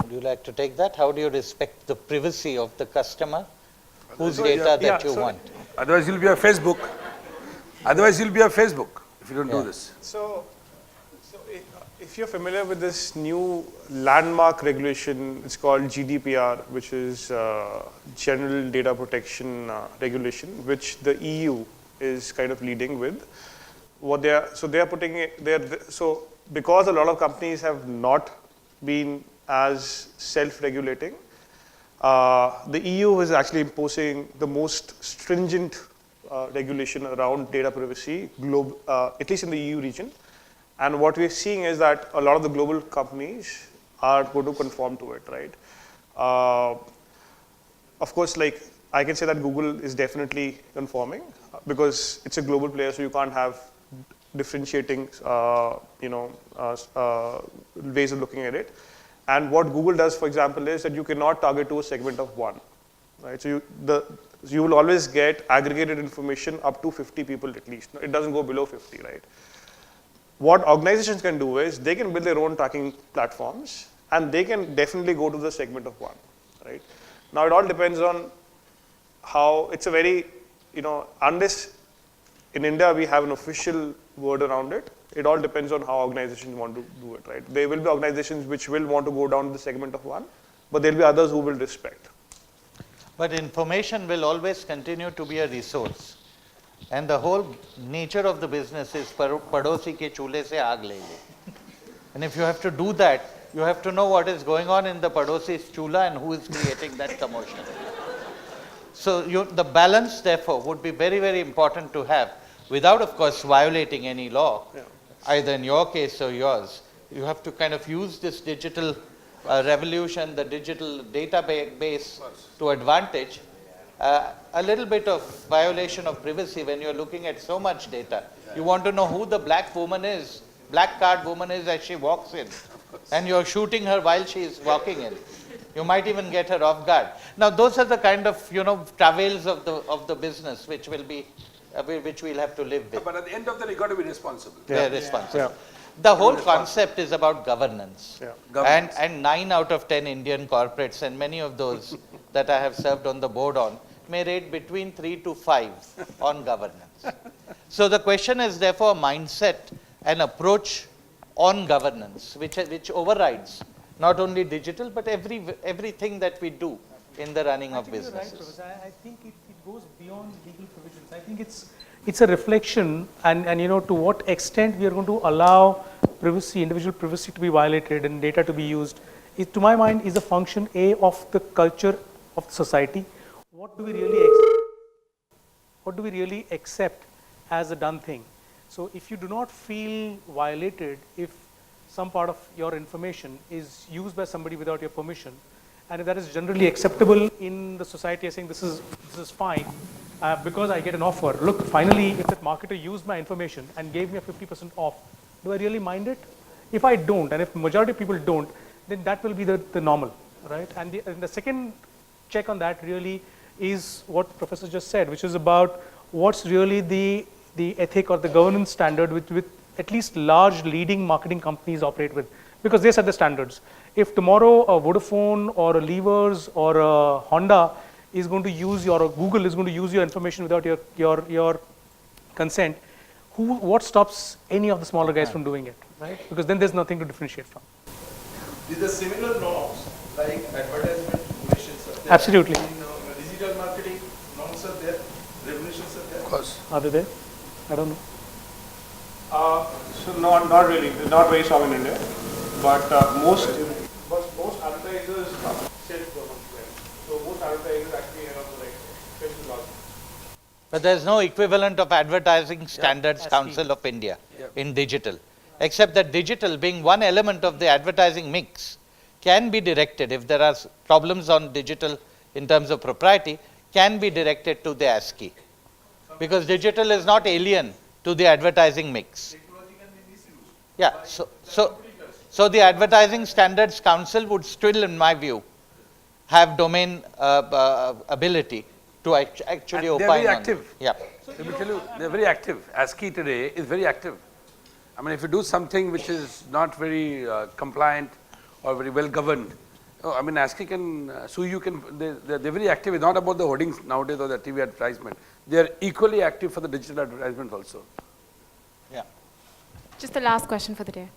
Would you like to take that? How do you respect the privacy of the customer? Whose data that you want? Otherwise you'll be a Facebook. Otherwise you'll be a Facebook if you don't do this. So if you're familiar with this new landmark regulation, it's called GDPR, which is General Data Protection Regulation, which the EU is kind of leading with. So because a lot of companies have not been as self-regulating. The EU is actually imposing the most stringent regulation around data privacy, at least in the EU region. And what we're seeing is that a lot of the global companies are going to conform to it, right? Of course, like I can say that Google is definitely conforming because it's a global player, so you can't have differentiating, ways of looking at it. And what Google does, for example, is that you cannot target to a segment of one, right? So you will always get aggregated information up to 50 people at least. It doesn't go below 50, right? What organizations can do is they can build their own tracking platforms, and they can definitely go to the segment of one, right? Now it all depends on how it's a very, unless in India we have an official word around it, it all depends on how organizations want to do it, right? There will be organizations which will want to go down to the segment of one, but there will be others who will respect. But information will always continue to be a resource. And the whole nature of the business is padosi ke chulhe se aag le le. And if you have to do that, you have to know what is going on in the padosi's chula and who is creating that commotion. So the balance, therefore, would be very, very important to have, without, of course, violating any law, either in your case or yours. You have to kind of use this digital revolution, the digital database to advantage. A little bit of violation of privacy when you're looking at so much data. You want to know who the black card woman is as she walks in, and you're shooting her while she is walking in. You might even get her off guard. Now, those are the kind of travails of the business which will be which we'll have to live with. But at the end of the day, you got to be responsible. They're responsible. The whole concept is about governance. And 9 out of 10 Indian corporates, and many of those that I have served on the board on, may rate between 3 to 5 on governance. So the question is therefore a mindset and approach on governance, which overrides not only digital, but everything that we do in the running of businesses. Right, I think it goes beyond legal provisions. I think it's a reflection, and to what extent we are going to allow privacy, individual privacy to be violated and data to be used, to my mind, is a function of the culture of the society. What do we really accept as a done thing? So if you do not feel violated, if some part of your information is used by somebody without your permission, and if that is generally acceptable in the society, saying this is fine, because I get an offer. Look, finally, if that marketer used my information and gave me a 50% off, do I really mind it? If I don't, and if majority of people don't, then that will be the normal, right? And the second check on that really is what Professor just said, which is about what's really the ethic or the governance standard with at least large leading marketing companies operate with, because they set the standards. If tomorrow a Vodafone or a Levers or a Honda is going to use or Google is going to use your information without your consent, what stops any of the smaller guys from doing it, right? Because then there's nothing to differentiate from. These are similar norms like advertisement regulations are there. Absolutely. In digital marketing, norms are there, regulations are there. Of course. Are they there? I don't know. So not really, not very strong in India, but most advertisers self-government. So most advertisers actually have the right special laws. But there's no equivalent of Advertising Standards Council of India in digital, except that digital, being one element of the advertising mix, can be directed, if there are problems on digital in terms of propriety, can be directed to the ASCII. Because digital is not alien to the advertising mix. Yeah, so the Advertising Standards Council would still, in my view, have domain ability to actually opine on. They're very active. Yeah. Let me tell you, they're very active. ASCII today is very active. I mean, if you do something which is not very compliant or very well governed, I mean, ASCII can sue you. They're very active. It's not about the hoardings nowadays or the TV advertisement. They are equally active for the digital advertisement also. Yeah. Just the last question for the day.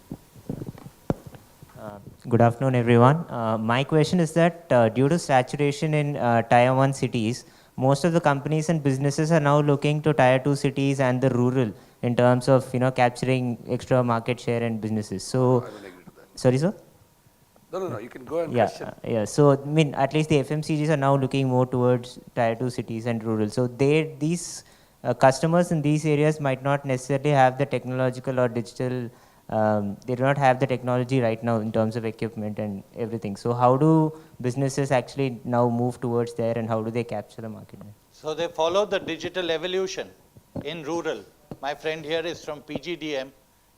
Good afternoon, everyone. My question is that due to saturation in Tier 1 cities, most of the companies and businesses are now looking to Tier 2 cities and the rural in terms of capturing extra market share and businesses. So, sorry, sir. No, you can go and Yeah, question. yeah. So, I mean, at least the FMCGs are now looking more towards tier 2 cities and rural. So, these customers in these areas might not necessarily have the technological or digital, they do not have the technology right now in terms of equipment and everything. So, how do businesses actually now move towards there, and how do they capture the market? So they follow the digital evolution in rural. My friend here is from PGDM.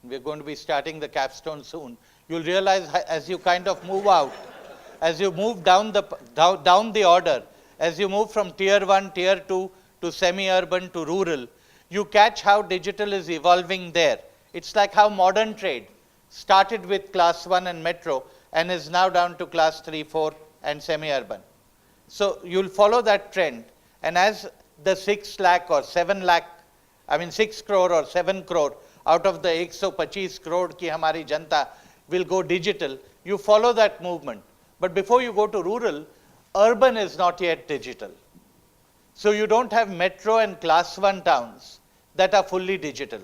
We're going to be starting the capstone soon. You'll realize as you kind of move out, as you move down the order, as you move from tier 1, tier 2 to semi-urban to rural, you catch how digital is evolving there. It's like how modern trade started with class 1 and metro and is now down to class 3, 4 and semi-urban. So you'll follow that trend, and as the 6 lakh or 7 lakh, 6 crore or 7 crore out of the 125 crore ki hamari janta will go digital, you follow that movement. But before you go to rural, urban is not yet digital. So you don't have metro and class 1 towns that are fully digital.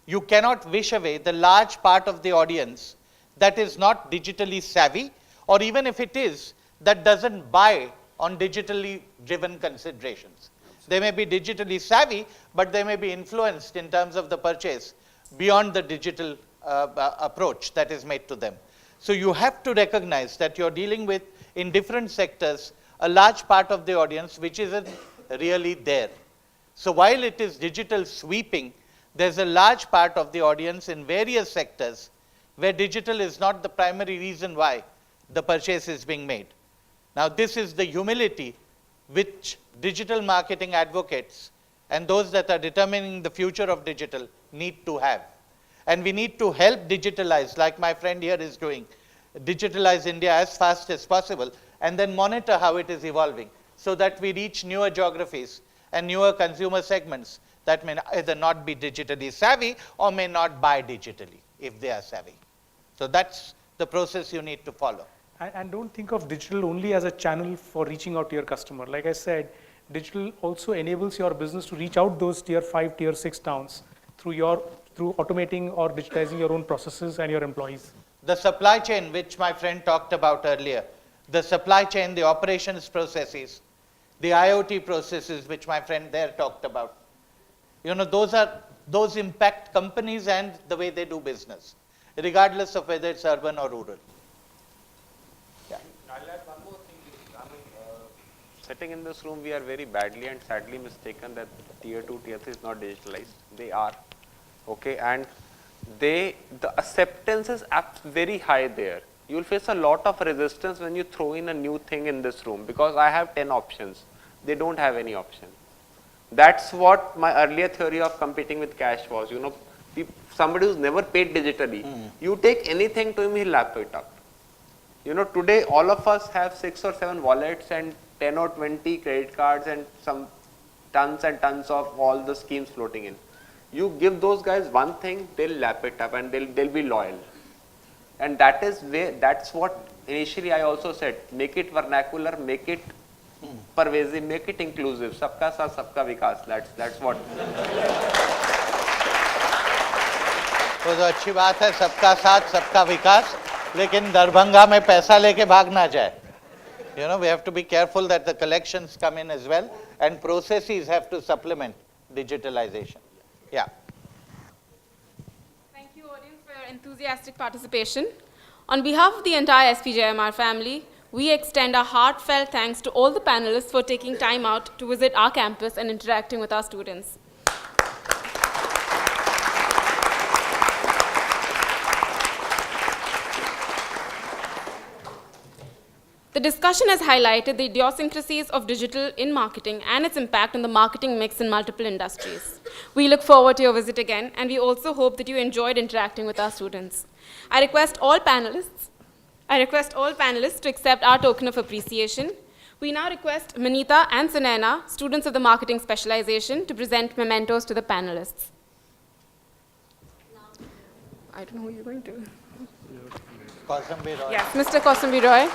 You cannot wish away the large part of the audience that is not digitally savvy, or even if it is, that doesn't buy on digitally driven considerations. They may be digitally savvy, but they may be influenced in terms of the purchase beyond the digital approach that is made to them. So you have to recognize that you're dealing with, in different sectors, a large part of the audience which isn't really there. So while it is digital sweeping, there's a large part of the audience in various sectors where digital is not the primary reason why the purchase is being made. Now, this is the humility which digital marketing advocates and those that are determining the future of digital need to have. And we need to help digitalize, like my friend here is doing, digitalize India as fast as possible, and then monitor how it is evolving so that we reach newer geographies and newer consumer segments that may either not be digitally savvy or may not buy digitally if they are savvy. So that's the process you need to follow. And don't think of digital only as a channel for reaching out to your customer. Like I said, digital also enables your business to reach out those tier 5, tier 6 towns through automating or digitizing your own processes and your employees. The supply chain, which my friend talked about earlier, the supply chain, the operations processes, the IoT processes, which my friend there talked about, those impact companies and the way they do business, regardless of whether it's urban or rural. I'll add one more thing. Sitting in this room, we are very badly and sadly mistaken that tier 2, tier 3 is not digitalized. They are, okay, and the acceptance is very high there. You will face a lot of resistance when you throw in a new thing in this room, because I have 10 options. They don't have any option. That's what my earlier theory of competing with cash was. Somebody who's never paid digitally, you take anything to him, he'll lap it up. Today all of us have 6 or 7 wallets and 10 or 20 credit cards and some tons and tons of all the schemes floating in. You give those guys one thing, they'll lap it up and they'll be loyal. And that's what initially I also said, make it vernacular, make it pervasive, make it inclusive. Sabka saath, sabka vikas. That's what. तो अच्छी बात है, सबका साथ सबका विकास, लेकिन दरभंगा में पैसा लेके भाग ना जाए. We have to be careful that the collections come in as well, and processes have to supplement digitalization. Yeah. Thank you, audience, for your enthusiastic participation. On behalf of the entire SPJIMR family, we extend our heartfelt thanks to all the panelists for taking time out to visit our campus and interacting with our students. The discussion has highlighted the idiosyncrasies of digital in marketing and its impact on the marketing mix in multiple industries. We look forward to your visit again, and we also hope that you enjoyed interacting with our students. I request all panelists to accept our token of appreciation. We now request Manita and Sunaina, students of the marketing specialization, to present mementos to the panelists. I don't know who you're going to. Kausambi Roy. Yes, Mr. Kausambi Roy.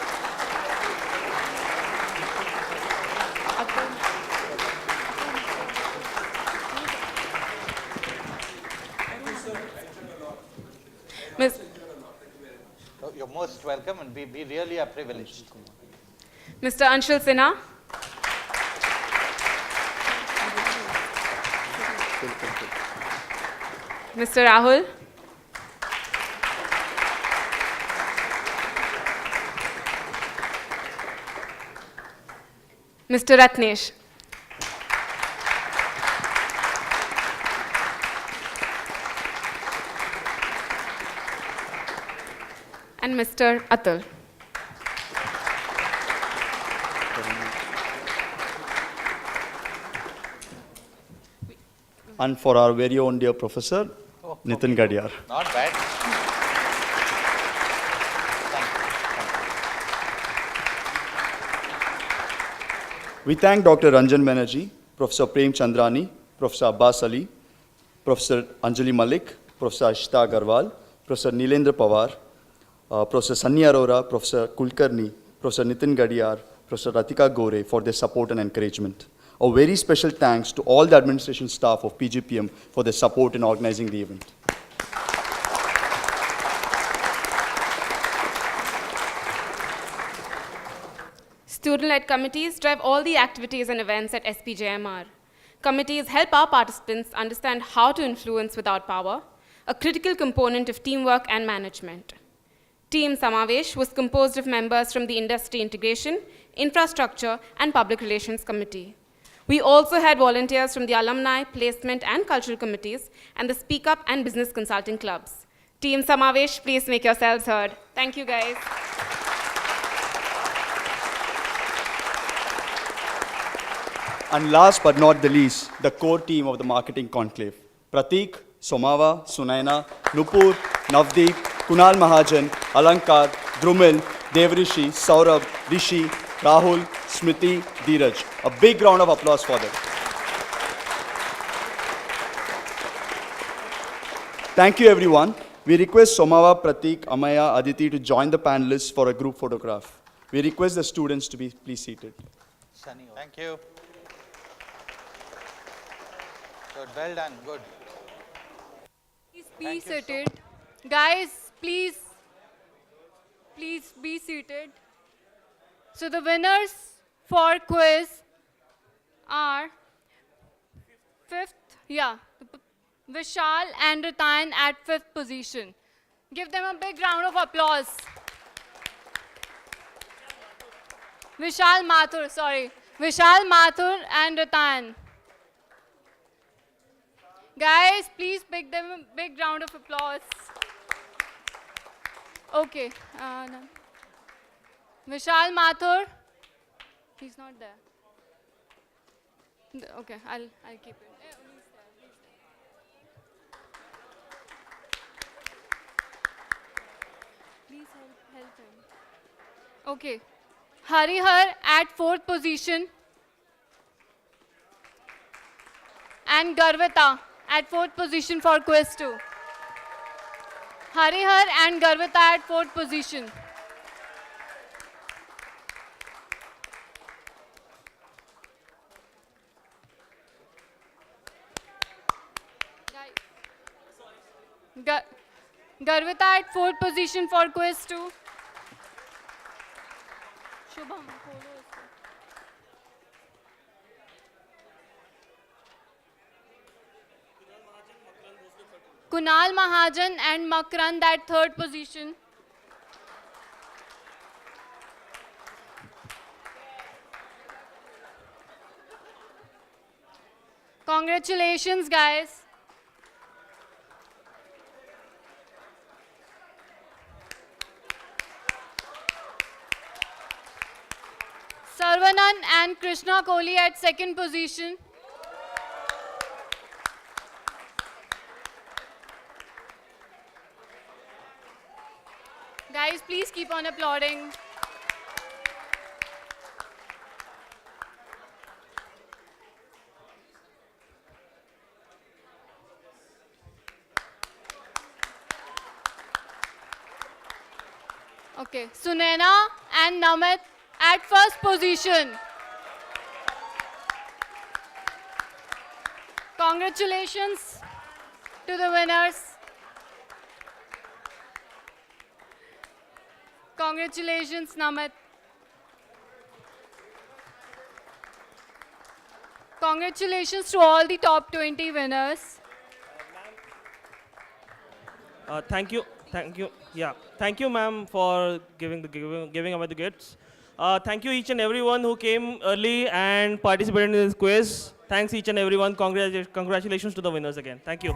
You're most most welcome, and we really are privileged. Mr. Anshul Sinha. Mr. Rahul. Mr. Ratnesh. And Mr. Atul. And for our very own dear professor, Nitin Gadiyar. Not bad. We thank Dr. Ranjan Banerjee, Professor Prem Chandrani, Professor Abbas Ali, Professor Anjali Malik, Professor Ashita Agarwal, Professor Neelendra Pawar, Professor Sunny Arora, Professor Kulkarni, Professor Nitin Gadiyar, Professor Ratika Gore for their support and encouragement. A very special thanks to all the administration staff of PGPM for their support in organizing the event. Student-led committees drive all the activities and events at SPJMR. Committees help our participants understand how to influence without power, a critical component of teamwork and management. Team Samavesh was composed of members from the Industry Integration, Infrastructure, and Public Relations Committee. We also had volunteers from the Alumni, Placement, and Cultural Committees, and the Speak Up and Business Consulting Clubs. Team Samavesh, please make yourselves heard. Thank you, guys. And last but not the least, the core team of the Marketing Conclave. Pratik, Somava, Sunaina, Nupur, Navdeep, Kunal Mahajan, Alankar, Drumil, Devrishi, Saurabh, Rishi, Rahul, Smriti, Dheeraj. A big round of applause for them. Thank you, everyone. We request Somava, Pratik, Amaya, Aditi to join the panelists for a group photograph. We request the students to be please seated. Sunny, thank you. Good, well done, good. Please be seated. Guys, please be seated. So the winners for quiz are Vishal and Ratan at 5th position. Give them a big round of applause. Vishal Mathur and Ratan. Guys, please give them a big round of applause. Okay. Vishal Mathur. He's not there. Okay, I'll keep it. Please help him. Okay. Harihar at 4th position. And Garvita at 4th position for quiz 2. Harihar and Garvita at 4th position. Garvita at 4th position for quiz 2. Shubham, Kunal Mahajan and Makrand at 3rd position. Congratulations, guys. Sarvanan and Krishna Kohli at 2nd position. Guys, please keep on applauding. Okay, Sunaina and Namit at 1st position. Congratulations to the winners. Congratulations, Namit. Congratulations to all the top 20 winners. Thank you. Yeah, thank you, ma'am, for giving away the gifts. Thank you each and everyone who came early and participated in this quiz. Thanks each and everyone. Congratulations to the winners again. Thank you.